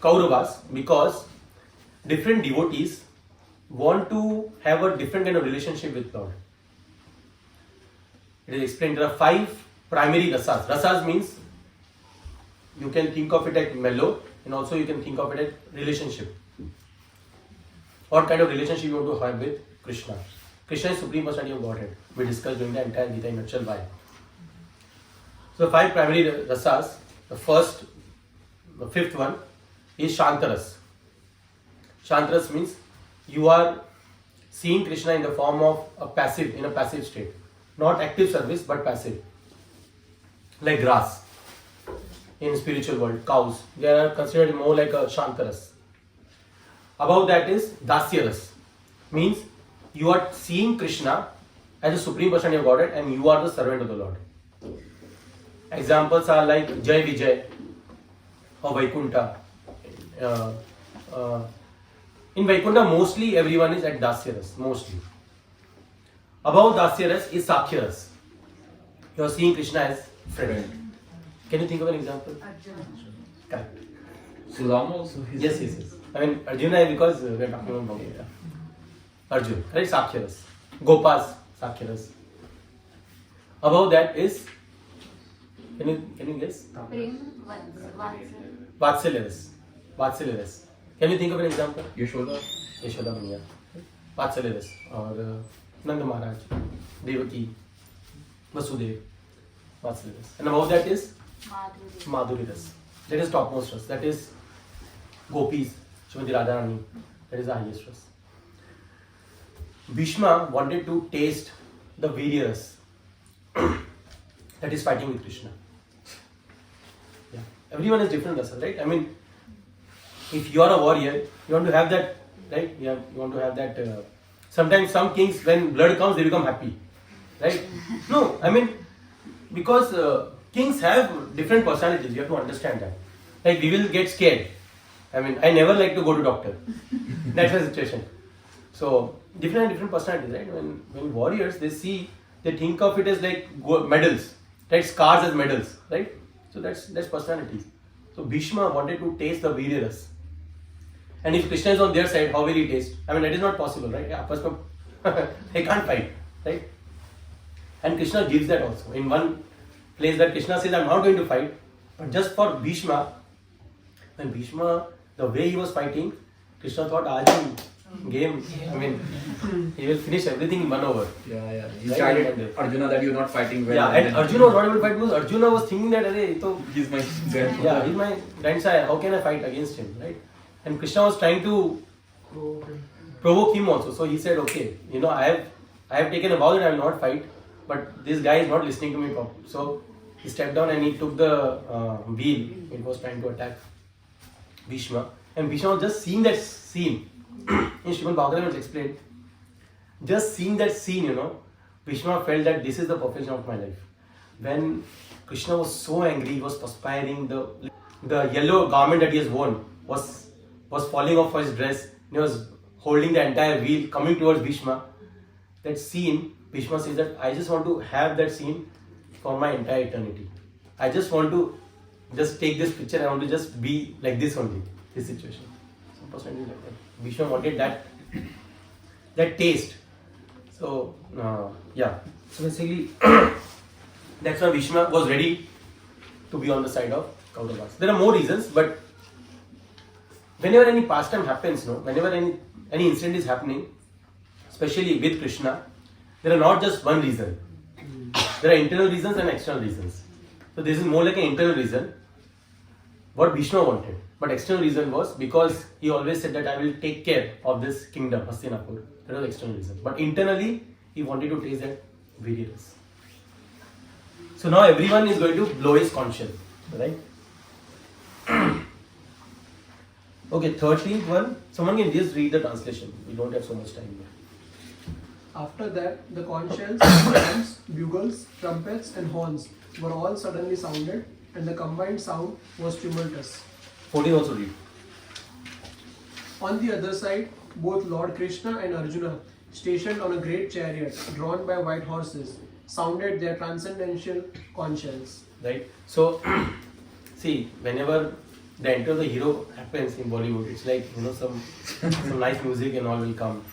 Kauravas because different devotees want to have a different kind of relationship with Lord. it is explained there are 5 primary rasas. Rasas means you can think of it as mellow, and also you can think of it as relationship. What kind of relationship you want to have with Krishna? Krishna is Supreme Personality of Godhead. We discussed during the entire Gita in a nutshell why. So 5 primary rasas. The 5th one is Shantaras. Shantaras means you are seeing Krishna in the form of a passive state. Not active service but passive. Like grass. In spiritual world, cows, they are considered more like a Shantaras. Above that is Dasyaras. Means you are seeing Krishna as the Supreme Personality of Godhead and you are the servant of the Lord. Examples are like Jai Vijay or Vaikuntha. In Vaikuntha, mostly everyone is at Dasyaras, mostly. Above Dasyaras is Sakhyaras. You are seeing Krishna as friend. Can you think of an example? Arjuna. Correct. Sudama also is. Yes. I mean, Arjuna because we are talking about Bhagavad. Arjuna, right? Sakhyaras. Gopas, Sakhyaras. Above that is, can you guess? Prem, Vatsalyaras. Can you think of an example? Yashoda. Yashoda Maiya. Vatsalyaras. Or Nanda Maharaj. Devaki. Vasudev. Vatsalyaras. And above that is Madhuriras. That is topmost ras. That is Gopis. Srimati Radharani. That is the highest ras. Bhishma wanted to taste the Viryaras. That is fighting with Krishna. Yeah. Everyone is different rasas, right? I mean, if you are a warrior, you want to have that, right? You want to have that. Sometimes some kings, when blood comes, they become happy, right? No, I mean, because kings have different personalities. You have to understand that. Like we will get scared. I mean, I never like to go to doctor. That's the situation. So different personalities, right? When warriors they think of it as like medals, right? Scars as medals, right? So that's personalities. So Bhishma wanted to taste the Viryaras. And if Krishna is on their side, how will he taste? I mean, that is not possible, right? Yeah, first they can't fight, right? And Krishna gives that also. In one place that Krishna says, I'm not going to fight, but just for Bhishma, when Bhishma, the way he was fighting, Krishna thought, game, I mean, he will finish everything in 1 hour. Yeah. He chided Arjuna that you're not fighting well. Yeah, and Arjuna was not able to fight because Arjuna was thinking that, he's my grandfather. Yeah, he's my grandsire, how can I fight against him, right? And Krishna was trying to provoke him also. So he said, okay, I have taken a vow that I will not fight, but this guy is not listening to me properly. So he stepped down and he took the wheel. He was trying to attack Bhishma. And Bhishma was just seeing that scene. In Srimad Bhagavad was explained. Just seeing that scene, Bhishma felt that this is the perfection of my life. When Krishna was so angry, he was perspiring, the yellow garment that he has worn was falling off his dress. He was holding the entire wheel, coming towards Bhishma. That scene, Bhishma says that I just want to have that scene for my entire eternity. I just want to just take this picture. I want to just be like this only, this situation. So personally like that. Bhishma wanted that taste. So yeah. So basically, that's why Bhishma was ready to be on the side of Kauravas. There are more reasons, but whenever any pastime happens, whenever any incident is happening, especially with Krishna, there are not just one reason. There are internal reasons and external reasons. So this is more like an internal reason, what Bhishma wanted. But external reason was because he always said that I will take care of this kingdom, Hastinapur. That was the external reason. But internally, he wanted to taste that Viryaras. So now everyone is going to blow his conscience, right? Okay, 13th one. Someone can just read the translation. We don't have so much time here. After that, the conch shells, drums, bugles, trumpets, and horns were all suddenly sounded, and the combined sound was tumultuous. 14 also read. On the other side, both Lord Krishna and Arjuna, stationed on a great chariot drawn by white horses, sounded their transcendental conch shells. Right? So, see, whenever the enter of the hero happens in Bollywood, it's like, some nice music and all will come.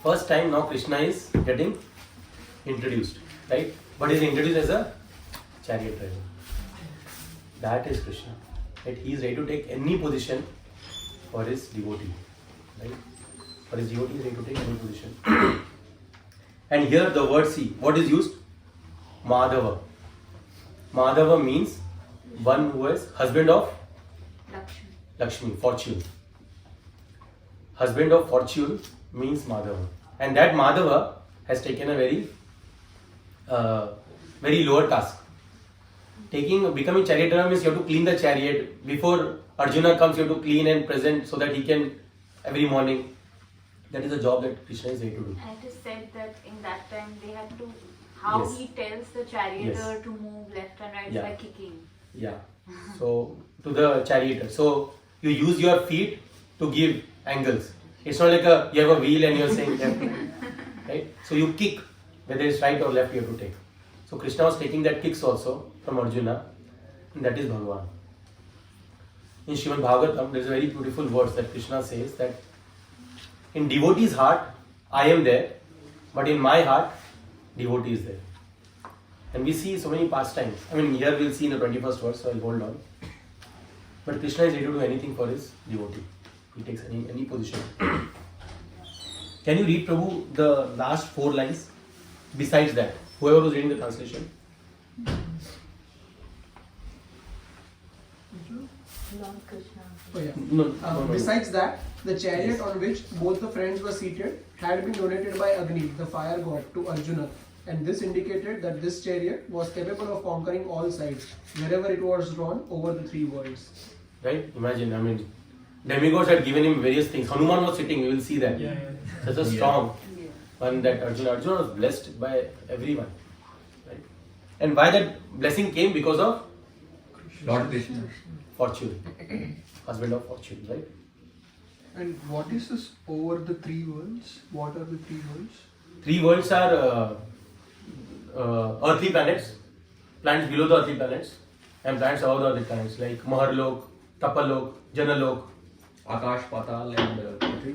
First time now Krishna is getting introduced. right? But he's introduced as a chariot driver. That is Krishna. Right? He is ready to take any position for his devotee. Right? For his devotee, he is ready to take any position. And here the word see, what is used? Madhava. Madhava means one who is husband of Lakshmi, fortune. Husband of fortune means Madhava. And that Madhava has taken a very lower task. Becoming chariot driver means you have to clean the chariot. Before Arjuna comes, you have to clean and present so that he can, every morning. That is a job that Krishna is ready to do. And it is said that in that time they had to, how Yes. he tells the charioteer Yes. to move left and right Yeah. by kicking. Yeah. So, to the charioteer. So, you use your feet to give angles. It's not like you have a wheel and you're saying left, right? So, you kick, whether it's right or left, you have to take. So, Krishna was taking that kicks also from Arjuna, and that is Bhagavan. In Srimad Bhagavatam, there is a very beautiful verse that Krishna says that in devotee's heart, I am there, but in my heart, devotee is there. And we see so many pastimes. I mean, here we'll see in the 21st verse, so I'll hold on. But Krishna is ready to do anything for his devotee. He takes any position. Can you read, Prabhu, the last 4 lines? Besides that, whoever was reading the translation. Lord Krishna. Oh, yeah. No. Besides that, the chariot on which both the friends were seated had been donated by Agni, the fire god, to Arjuna. And this indicated that this chariot was capable of conquering all sides, wherever it was drawn over the 3 worlds. Right? Imagine, I mean, demigods had given him various things. Hanuman was sitting, we will see that. Yeah. Such a strong one that Arjuna was blessed by everyone. Right? And why that blessing came? Because of Lord Krishna. fortune. Husband of fortune, right? And what is this over the 3 worlds? What are the 3 worlds? 3 worlds are earthly planets, planets below the earthly planets, and planets above the earthly planets like Maharlok, Tapalok, Janalok. Akash, Patal and Prithvi.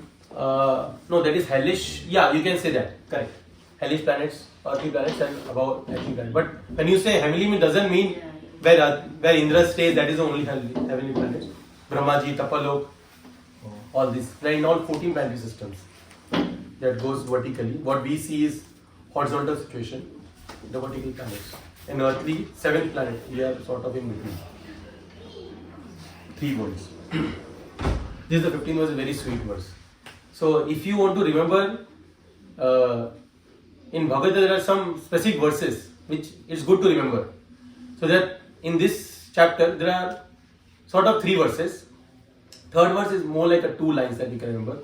No, that is hellish. Yeah, you can say that. Correct. Hellish planets, earthly planets, and above earthly planets. But when you say heavenly, it doesn't mean where Indra stays. That is the only heavenly planets. Brahmaji, Tapalok, all these. In all 14 planetary systems that goes vertically. What we see is horizontal situation, the vertical planets. And earthly, 7th planet. We are sort of in between. 3 worlds. This is the 15th verse, a very sweet verse. So, if you want to remember, in Bhagavad there are some specific verses which is good to remember. So that in this chapter there are sort of 3 verses. 3rd verse is more like 2 lines that you can remember.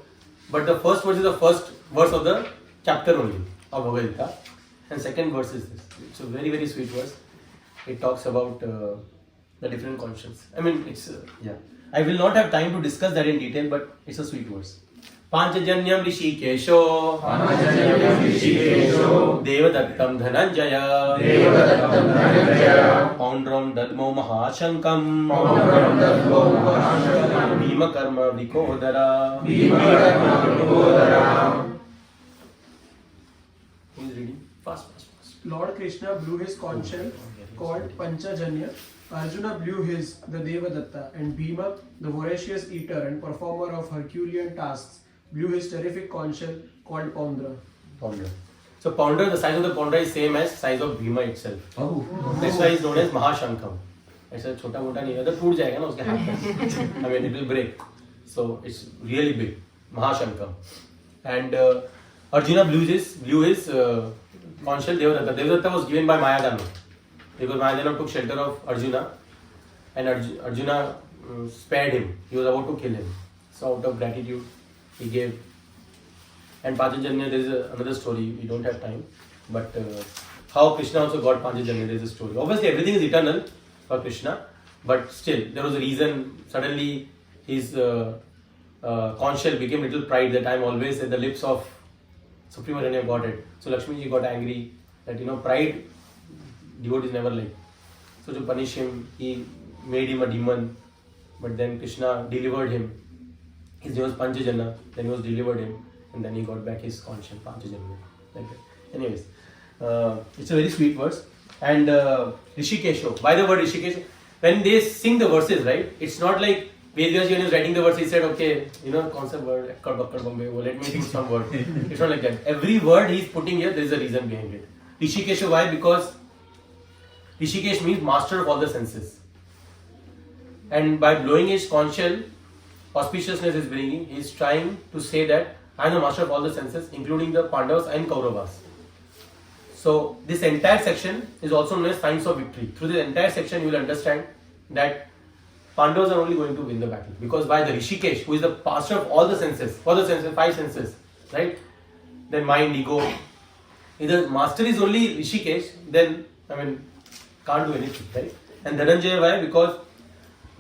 But the first verse is the first verse of the chapter only of Bhagavad Gita. And 2nd verse is this. It's a very, very sweet verse. It talks about the different conscience. I mean, it's, I will not have time to discuss that in detail, but it's a sweet verse. Panchajanyam Rishikesho Devadattam Dhananjaya Paundram Dadmo Mahashankam Bhima Karma Vikodara. Who is reading? Fast. Lord Krishna blew his conch shell called Panchajanya. Arjuna blew his, the Devadatta, and Bhima, the voracious eater and performer of Herculean tasks, blew his terrific conch shell called Poundra. So pounder, the size of the pounder is same as size of Bhima itself. Oh. That's why it's known as Mahashankam. It's a छोटा मोटा नहीं है तो टूट जाएगा ना उसके हाथ में. I mean, it will break. So it's really big. Mahashankam. And Arjuna blew his conch shell Devadatta. Devadatta was given by Mayadana. Because Mayadana took shelter of Arjuna and Arjuna spared him. He was about to kill him. So out of gratitude, he gave. And Panchajanya, there is another story, we don't have time. But how Krishna also got Panchajanya, there is a story. Obviously, everything is eternal for Krishna. But still, there was a reason. Suddenly, his conch shell became little pride that I am always at the lips of Supreme Aranya got it. So Lakshmi ji got angry that pride devotees never like. So to punish him, he made him a demon. But then Krishna delivered him. His name was Panchajanya. Then he was delivered him. And then he got back his conch shell, Panchajanya. Like that. Anyways, It's a very sweet verse. And Rishikesho, by the word Rishikesh, when they sing the verses, right, it's not like Vedvyaji when he was writing the verse, he said, okay, concept word, Ekkad Bakkad Bombay, let me think some word. It's not like that. Every word he's putting here, there is a reason behind it. Rishikesho, why? Because Rishikesh means master of all the senses. And by blowing his conch shell, auspiciousness is bringing, he is trying to say that I am the master of all the senses, including the Pandavas and Kauravas. So this entire section is also known as signs of victory. Through this entire section you will understand that Pandavas are only going to win the battle. Because by the Rishikesh, who is the master of all the senses, five senses, right? Then mind, ego. If the master is only Rishikesh, then, can't do anything, right? And Dhananjaya, why? Because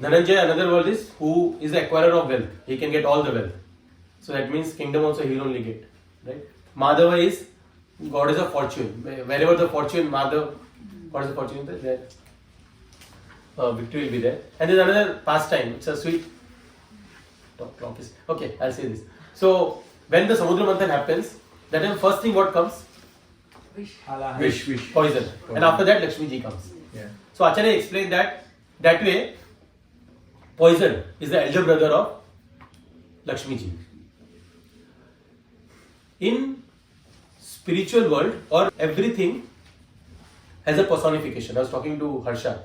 Dhananjaya, another word is, who is the acquirer of wealth. He can get all the wealth. So that means kingdom also he will only get, right? Madhava is, God is a fortune. Wherever the fortune, Madhava, what is the fortune there? Victory will be there. And there's another pastime. It's a sweet clock is. Okay, I'll say this. So when the Samudra Manthan happens, that is the first thing what comes? Wish. Poison. And after that Lakshmi Ji comes. Yeah. So Acharya explained that way poison is the elder brother of Lakshmi Ji. In spiritual world, or everything has a personification. I was talking to Harsha.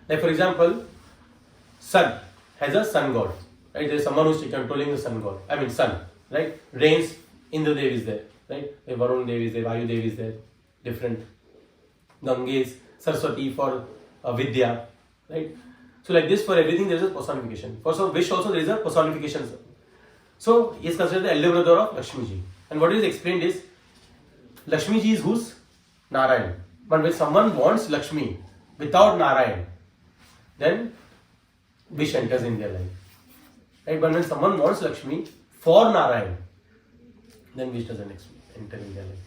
Like for example, sun has a sun god. Right? There is someone who is controlling the sun god. Sun. Right? Rains, Indra Dev is there. Right? Varun Dev is there, Vayu Dev is there. Different. Ganges, Saraswati for Vidya. Right? So like this, for everything there is a personification. For some wish also there is a personification. So he is considered the elder brother of Lakshmi Ji. And what is explained is, Lakshmi Ji is whose? Narayan. But when someone wants Lakshmi without Narayan, then wish enters in their life. Right? But when someone wants Lakshmi for Narayan, then wish doesn't enter in their life.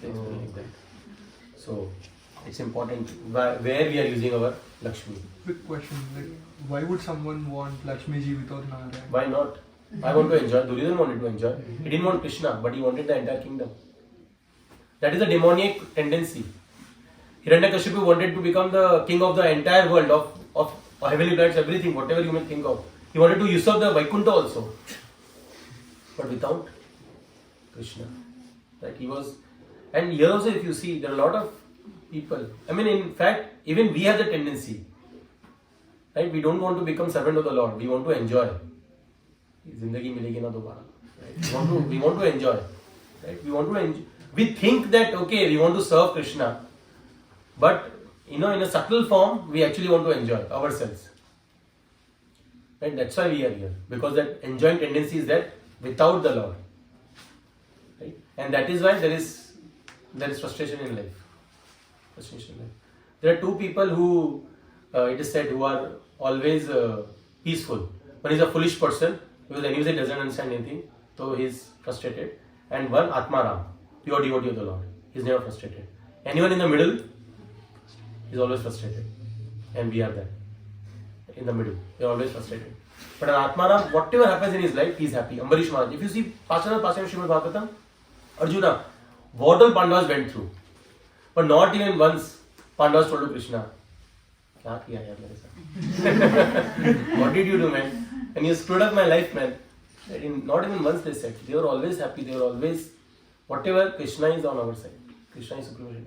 Like that. So it's important where we are using our Lakshmi. Quick question, why would someone want Lakshmi Ji without Narayan? Why not? I want to enjoy. Duryodhana wanted to enjoy. He didn't want Krishna, but he wanted the entire kingdom. That is a demoniac tendency. Hiranyakashipu wanted to become the king of the entire world, of heavenly planets, everything, whatever you may think of. He wanted to usurp the Vaikuntha also. But without Krishna. Right? He was. And here also, if you see, there are a lot of people. In fact, even we have the tendency. Right? We don't want to become servant of the Lord. We want to enjoy. Zindagi milegi na dobara. Right? We want to enjoy. Right? We want to enjoy. We think that, okay, we want to serve Krishna. But, in a subtle form, we actually want to enjoy ourselves. Right? That's why we are here. Because that enjoying tendency is there without the Lord. Right? And that is why there is frustration in life. There are two people who, it is said, who are always peaceful. One is a foolish person, because anyways he doesn't understand anything, so he is frustrated. And one, Atmaram, pure devotee of the Lord. He is never frustrated. Anyone in the middle is always frustrated. And we are there. In the middle. We are always frustrated. But an Atmaram, whatever happens in his life, he is happy. Ambarish Maharaj. If you see Pasana Srimad Bhagavatam, Arjuna, what all Pandavas went through. But not even once Pandavas told to Krishna, Kya kiya yaar mere saath? What did you do, man? And you screwed up my life, man. Not even once they said. They were always happy. They were always, whatever, Krishna is on our side. Krishna is supreme.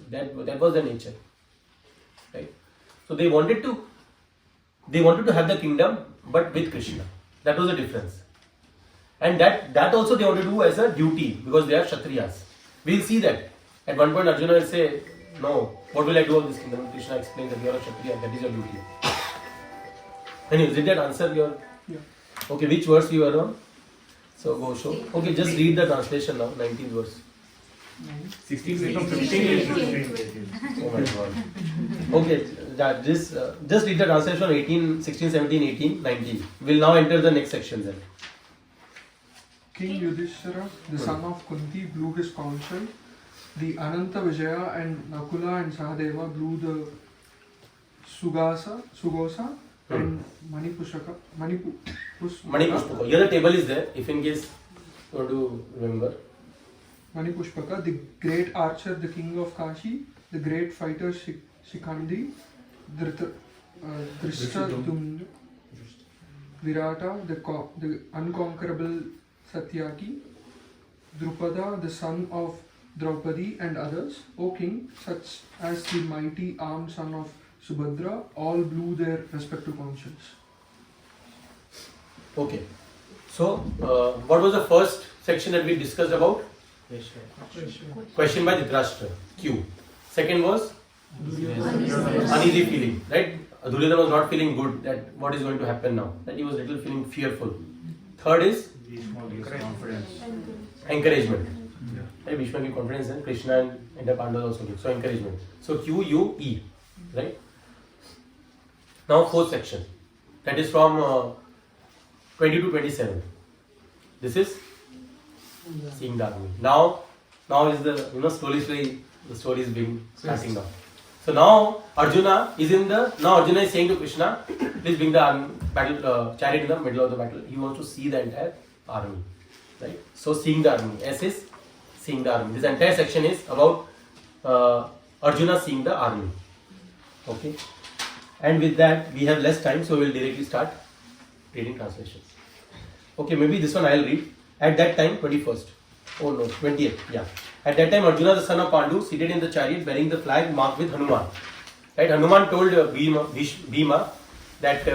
That was their nature. Right? So they wanted to have the kingdom, but with Krishna. That was the difference. And that also they want to do as a duty, because they are Kshatriyas. We will see that. At one point Arjuna will say, no, what will I do of this kingdom? Krishna explains that you are a Kshatriya, that is your duty. Anyways, did that answer your... Yeah. Okay, which verse you were on? So go show. Okay, just read the translation now, 19th verse. 16, 15. Oh my god. Okay, just read the translation on 18, 16, 17, 18, 19. We'll now enter the next section then. King Yudhishthira, the son of Kunti, blew his conch shell. The Ananta Vijaya and Nakula and Sahadeva blew the Sugosa and Manipushaka. Here the table is there, if in case you want to remember. Manipushpaka, the great archer, the king of Kashi, the great fighter Shikhandi, Drishtadyumna, Virata, the unconquerable Satyaki, Drupada, the son of Draupadi, and others, O king, such as the mighty armed son of Subhadra, all blew their respective conches. Okay. So, what was the first section that we discussed about? Question by Dhritarashtra. Q. Second was uneasy feeling, right? Duryodhana was not feeling good that what is going to happen now. That he was little feeling fearful. Third is encouragement. Right? Bhishma gave confidence and Krishna and the Pandavas also give. So encouragement. So Q.U.E. Right? Now fourth section. That is from 20 to 27. This is seeing the army. Now is the slowly the story is being starting now. So now Arjuna is saying to Krishna, please bring the battle chariot in the middle of the battle. He wants to see the entire army, right? So seeing the army. S is seeing the army. This entire section is about Arjuna seeing the army. Okay. And with that we have less time, so we will directly start reading translations. Okay, maybe this one I will read. At that time, 21st. Oh no, 20th. Yeah. At that time, Arjuna, the son of Pandu, seated in the chariot bearing the flag marked with Hanuman. Right? Hanuman told Bhima that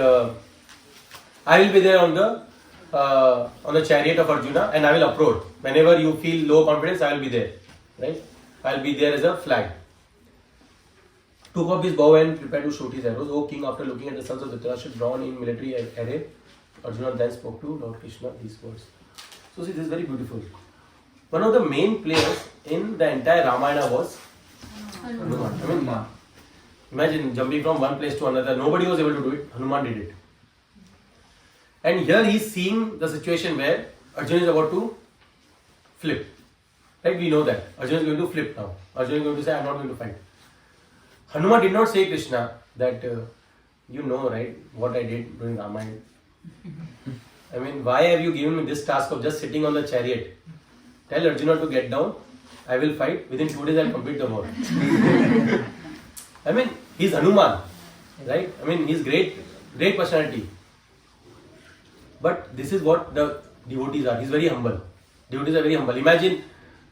I will be there on the chariot of Arjuna and I will approach. Whenever you feel low confidence, I will be there. Right? I will be there as a flag. Took up his bow and prepared to shoot his arrows. O king, after looking at the sons of Dhritarashtra drawn in military array, Arjuna then spoke to Lord Krishna these words. So see, this is very beautiful. One of the main players in the entire Ramayana was Hanuman. I mean, imagine jumping from one place to another. Nobody was able to do it. Hanuman did it. And here he is seeing the situation where Arjuna is about to flip. Right? We know that. Arjuna is going to flip now. Arjuna is going to say, I am not going to fight. Hanuman did not say Krishna that, you know, right, what I did during Ramayana. I mean, why have you given me this task of just sitting on the chariot? Tell Arjuna to get down. I will fight. Within 2 days, I will complete the war. I mean, he's Hanuman, right? I mean, he's great personality. But this is what the devotees are. He's very humble. Devotees are very humble. Imagine,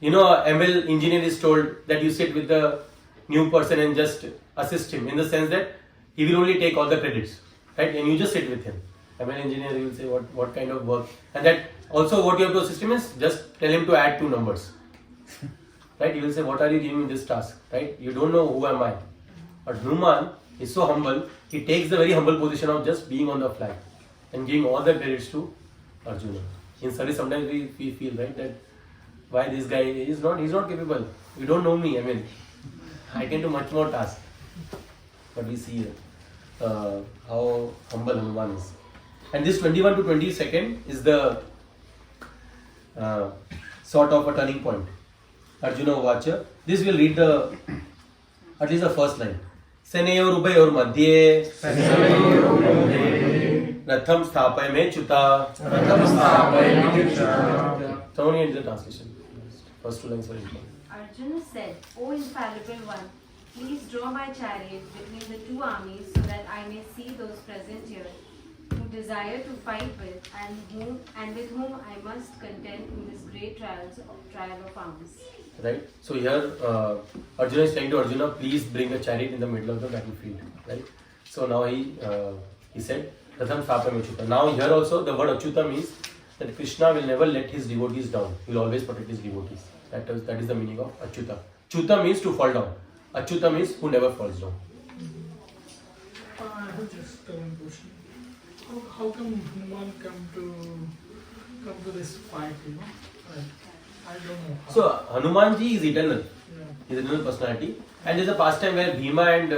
ML engineer is told that you sit with the new person and just assist him, in the sense that he will only take all the credits, right? And you just sit with him. ML engineer, he will say what kind of work, and that also what you have to assist him is just tell him to add 2 numbers, right? He will say, what are you giving me this task, right? You don't know who am I. But Hanuman is so humble, he takes the very humble position of just being on the flag and giving all the credits to Arjuna. In service, sometimes we feel, right, that why this guy he's not capable. You don't know me. I mean, I can do much more tasks. But we see how humble Hanuman is. And this 21 to 22nd is the sort of a turning point. Arjuna Vacha. This will read at least the first line. Senayor Ubayor Madhye Ratham Sthapay Me Chuta. Someone needs the translation. First 2 lines are important. Arjuna said, O infallible one, please draw my chariot between the 2 armies so that I may see those present here who desire to fight with and with whom I must contend in this great trial of arms. Right? So here Arjuna is saying to Arjuna, please bring a chariot in the middle of the battlefield. Right? So now he said, Ratham Sthapam Achyuta. Now here also the word Achyuta means that Krishna will never let his devotees down. He will always protect his devotees. That is the meaning of Achyuta. Achyuta means to fall down. Achyuta means who never falls down. I have just one question. How come Hanuman come to this fight? I don't know. So Hanumanji is eternal. Yeah. He is an eternal personality. And there is a pastime where Bhima and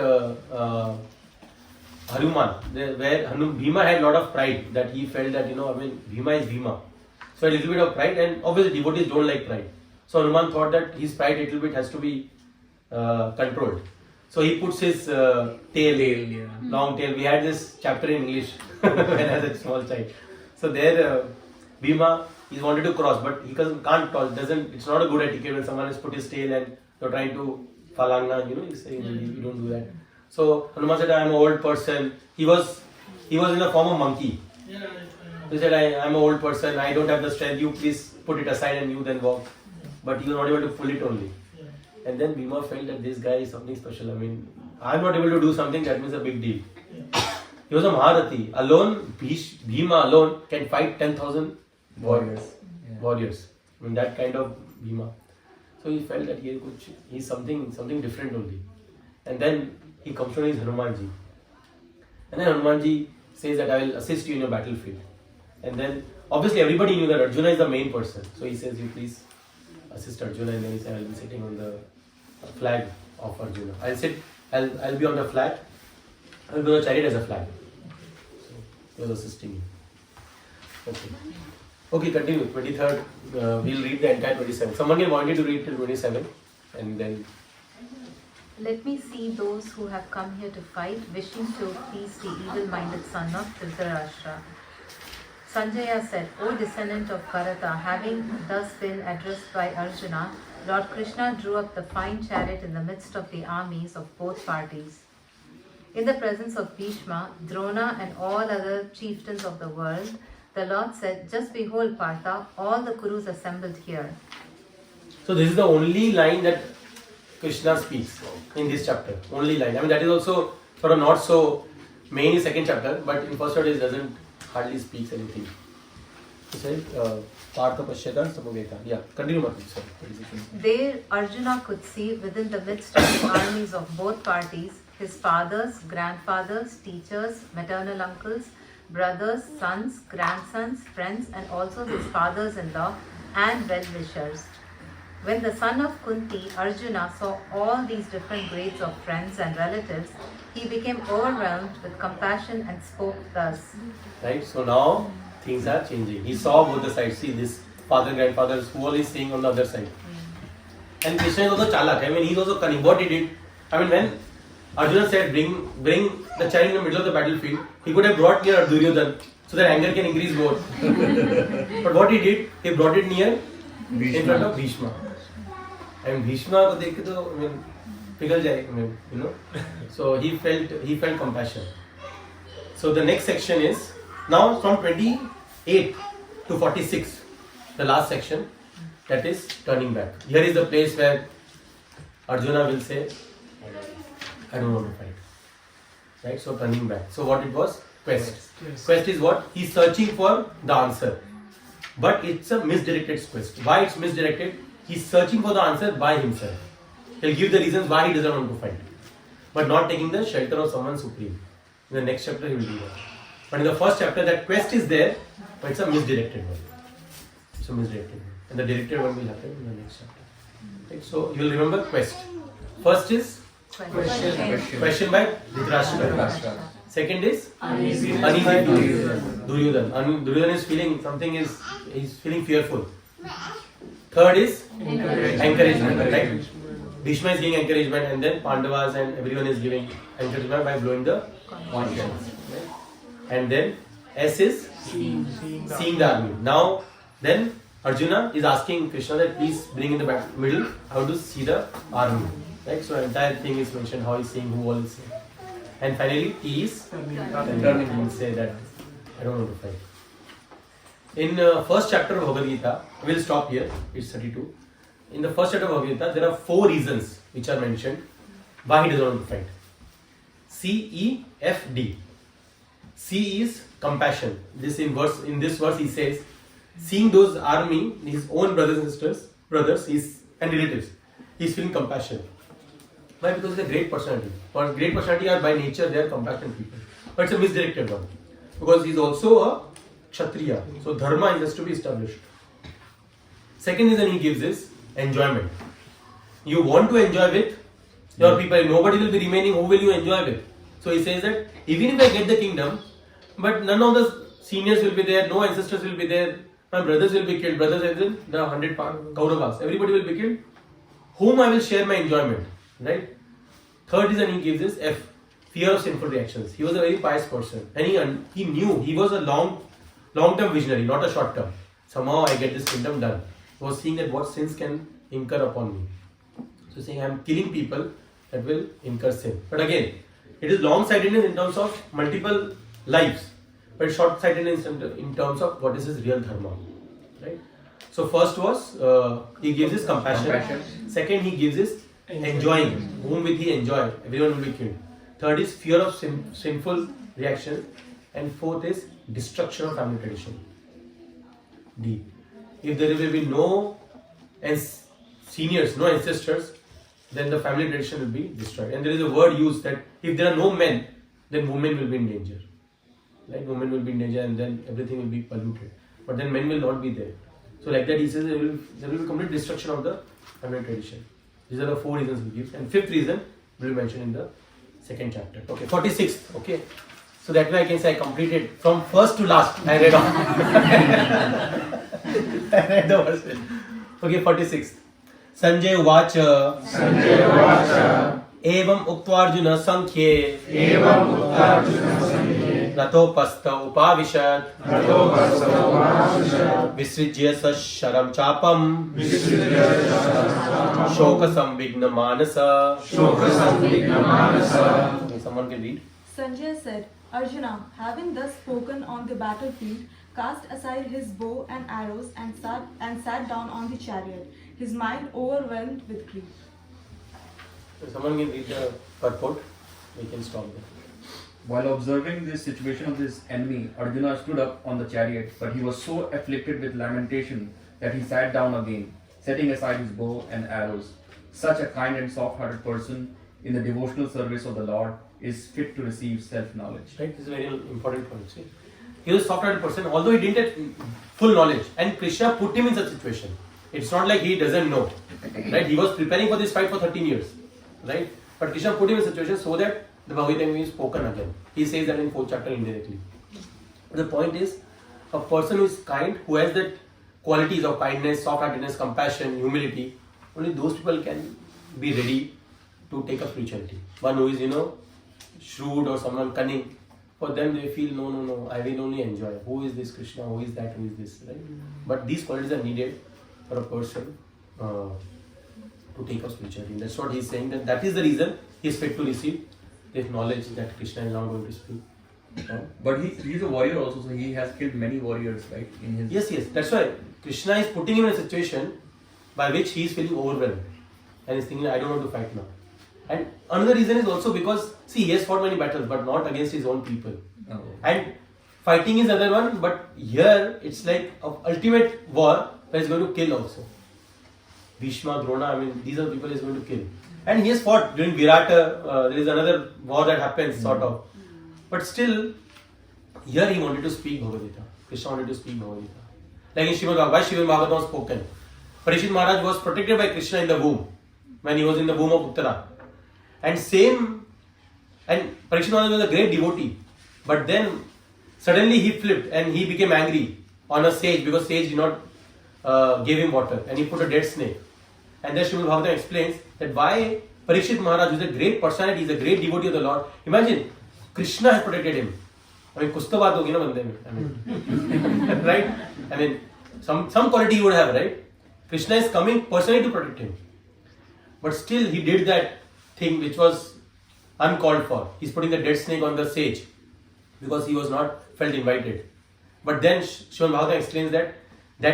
Hanuman, where Bhima had a lot of pride, that he felt that Bhima is Bhima. So a little bit of pride, and obviously devotees don't like pride. So Hanuman thought that his pride a little bit has to be controlled. So he puts his tail, long tail. We had this chapter in English when I was a small child. So there Bhima He wanted to cross, but he can't cross. It's not a good etiquette when someone has put his tail and you're trying to falangna, you say you don't do that. So Hanuman said, I am an old person. He was in the form of monkey. Yeah, He said, I am an old person, I don't have the strength, you please put it aside and you then walk. But he was not able to pull it only. And then Bhima felt that this guy is something special. I mean, I'm not able to do something, that means a big deal. He was a Maharathi. Alone, Bhima alone can fight 10,000 warriors. I mean, that kind of Bhima. So he felt that he's something different only. And then he comes to his Hanumanji. And then Hanumanji says that I will assist you in your battlefield. And then obviously everybody knew that Arjuna is the main person. So he says, you please assist Arjuna, and then he said, I'll be sitting on the flag of Arjuna. I'll be on the flag. I'll be on the chariot as a flag. So he was assisting me. Okay, continue. 23rd, we'll read the entire 27. Someone wanted to read till 27 and then. Let me see those who have come here to fight, wishing to please the evil-minded son of Dhritarashtra. Sanjaya said, O descendant of Bharata, having thus been addressed by Arjuna, Lord Krishna drew up the fine chariot in the midst of the armies of both parties. In the presence of Bhishma, Drona and all other chieftains of the world, the Lord said, just behold, Partha, all the Kurus assembled here. So this is the only line that Krishna speaks in this chapter. Only line. I mean, that is also sort of not so main in second chapter, but in first chapter it doesn't hardly speaks anything. He said, Partha Pashyata Samaveta. Yeah, continue Mati. There Arjuna could see within the midst of the armies of both parties his fathers, grandfathers, teachers, maternal uncles, brothers, sons, grandsons, friends, and also his fathers-in-law and well-wishers. When the son of Kunti, Arjuna, saw all these different grades of friends and relatives, he became overwhelmed with compassion and spoke thus. Right, so now things are changing. He saw both the sides. See, this father, grandfathers, who all is staying on the other side. And Krishna is also chalak. I mean, he's also cunning. What he did, I mean, when Arjuna said, bring the chariot in the middle of the battlefield, he could have brought near Duryodhan so that anger can increase more. But what he did, he brought it near in front of Bhishma. I mean, Bhishma ko dekh ke to, I mean, pighal jaye, I mean, you know. So he felt compassion. So the next section is now from 28 to 46, the last section, that is turning back. Here is the place where Arjuna will say, I don't want to fight. Right? So turning back. So what it was? Quest. Yes. Quest is what? He's searching for the answer. But it's a misdirected quest. Why it's misdirected? He's searching for the answer by himself. He'll give the reasons why he doesn't want to fight. But not taking the shelter of someone supreme. In the next chapter he will do that. But in the first chapter that quest is there, but it's a misdirected one. It's a misdirected one. And the directed one will happen in the next chapter. Right? So you will remember quest. First is question by Dhritarashtra. Second is uneasy Duryodhan. Duryodhan is feeling something he's feeling fearful. Third is encouragement. Right? Bhishma is giving encouragement, and then Pandavas and everyone is giving encouragement by blowing the conch. Right? And then S is seeing the army. Now then Arjuna is asking Krishna that please bring in the middle how to see the army. Right? So entire thing is mentioned, how he's seeing, who all is seeing. And finally T is turning. He will say that I don't want to fight. In first chapter of Bhagavad Gita, we'll stop here, it's 32. In the first chapter of Bhagavad Gita, there are 4 reasons which are mentioned why he doesn't want to fight. C, E, F, D. C is compassion. In this verse he says, seeing those army, his own brothers and sisters, and relatives, he's feeling compassion. Why? Because he's a great personality. For great personality are by nature they are compassionate people. But it's a misdirected one. Because he's also a Kshatriya. So dharma has to be established. Second reason he gives is enjoyment. You want to enjoy with your people. Nobody will be remaining. Who will you enjoy with? So he says that even if I get the kingdom, but none of the seniors will be there, no ancestors will be there, my brothers will be killed, brothers as in the 100 Kauravas, everybody will be killed. Whom I will share my enjoyment, right? Third reason he gives is F, fear of sinful reactions. He was a very pious person, and he knew he was a long-term visionary, not a short-term. somehow I get this kingdom done. He was seeing that what sins can incur upon me. So saying I am killing people that will incur sin. But again, it is long-sightedness in terms of multiple lives, but short-sightedness in terms of what is his real dharma. Right? So first was he gives his compassion. Second, he gives his enjoying. Whom will he enjoy? Everyone will be killed. Third is fear of sinful reaction. And fourth is destruction of family tradition. D. If there will be no seniors, no ancestors, then the family tradition will be destroyed. And there is a word used that if there are no men, then women will be in danger. Like women will be in danger and then everything will be polluted. But then men will not be there. So like that he says there will be complete destruction of the family tradition. These are the 4 reasons he gives. And 5th reason will be mentioned in the 2nd chapter. Okay, 46th. Okay. So that way I can say I completed from first to last. I read all. I read the verses. Okay, 46th. Sanjay Uvacha Evam Uktarjuna Sankhye Ratopastha Upavishat Visrijya Sharam Chapam Shoka Samvigna Manasa. Someone can read. Sanjay said, Arjuna, having thus spoken on the battlefield, cast aside his bow and arrows and sat down on the chariot, his mind overwhelmed with grief. So someone can read the purport. We can stop there. While observing this situation of his enemy, Arjuna stood up on the chariot, but he was so afflicted with lamentation that he sat down again, setting aside his bow and arrows. Such a kind and soft-hearted person in the devotional service of the Lord is fit to receive self-knowledge. Right? This is a very important point. See? He was a soft-hearted person, although he didn't have full knowledge. And Krishna put him in such a situation. It's not like he doesn't know. Right? He was preparing for this fight for 13 years. Right? But Krishna put him in a situation so that the Bhagavad Gita is spoken again. He says that in 4th chapter indirectly. But the point is, a person who is kind, who has that qualities of kindness, soft-heartedness, compassion, humility, only those people can be ready to take up spirituality. One who is, shrewd or someone cunning, for them they feel, no, I will only enjoy. Who is this Krishna? Who is that? Who is this? Right? But these qualities are needed for a person to take up spirituality. That's what he is saying, that is the reason he is fit to receive this knowledge that Krishna is now going to speak. But he is a warrior also, so he has killed many warriors, right? In his Yes. That's why Krishna is putting him in a situation by which he is feeling overwhelmed. And he's thinking, I don't want to fight now. And another reason is also because, see, he has fought many battles, but not against his own people. Oh. And fighting is another one, but here it's like an ultimate war where he's going to kill also. Bhishma, Drona, these are the people he's going to kill. And he has fought during Virata, there is another war that happens, sort of. But still, here he wanted to speak Bhagavad Gita. Krishna wanted to speak Bhagavad Gita. Like in Srimad Bhagavad, Srimad Bhagavatam was spoken. Parikshit Maharaj was protected by Krishna in the womb, when he was in the womb of Uttara. And Parikshit Maharaj was a great devotee. But then, suddenly he flipped and he became angry on a sage because sage did not give him water. And he put a dead snake. And then Srimad Bhagavatam explains that why Parikshit Maharaj, who is a great personality, is a great devotee of the Lord. Imagine, Krishna has protected him. Kuch to baat hogi na bande mein. Right? Some quality he would have, right? Krishna is coming personally to protect him. But still he did that thing which was uncalled for. He's putting the dead snake on the sage because he was not felt invited. But then Srimad Bhagavatam explains that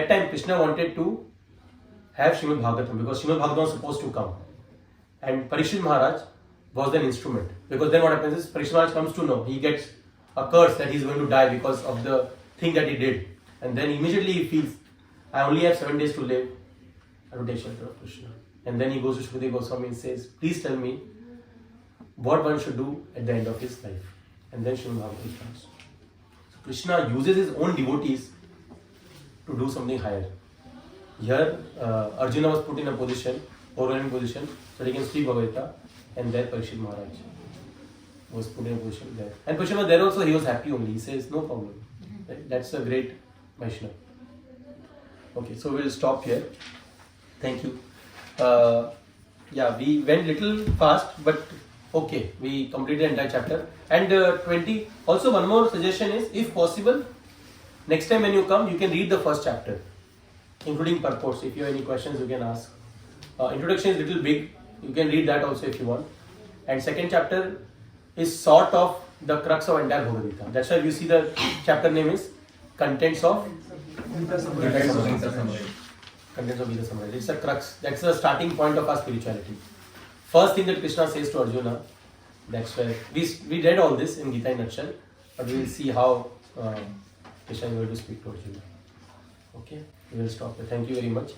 time Krishna wanted to have Srimad Bhagavatam because Srimad Bhagavatam was supposed to come. And Parikshit Maharaj was an instrument. Because then what happens is Parikshit Maharaj comes to know, he gets a curse that he is going to die because of the thing that he did. And then immediately he feels, I only have 7 days to live. I will take shelter of Krishna. And then he goes to Shukadeva Goswami and says, please tell me what one should do at the end of his life. And then Srimad Bhagavatam starts. So Krishna uses his own devotees to do something higher. Here, Arjuna was put in a position, overwhelming position, so he can speak Bhagavad Gita, and there Parikshit Maharaj was put in a position there. And Parikshit Maharaj there also, he was happy only. He says, no problem. Right? That's a great Vaishnava. Okay, so we'll stop here. Thank you. We went little fast, but okay, we completed the entire chapter. And 20, also one more suggestion is, if possible, Next time when you come, you can read the first chapter, including purports. If you have any questions, you can ask. Introduction is a little big. You can read that also if you want. And second chapter is sort of the crux of entire Bhagavad Gita. That's why you see the chapter name is Contents of Gita Summary. Contents of Gita Summary. It's a crux. That's the starting point of our spirituality. First thing that Krishna says to Arjuna, that's where we read all this in Gita in a nutshell, but we will see how Krishna is going to speak to Arjuna. Okay, we will stop here. Thank you very much.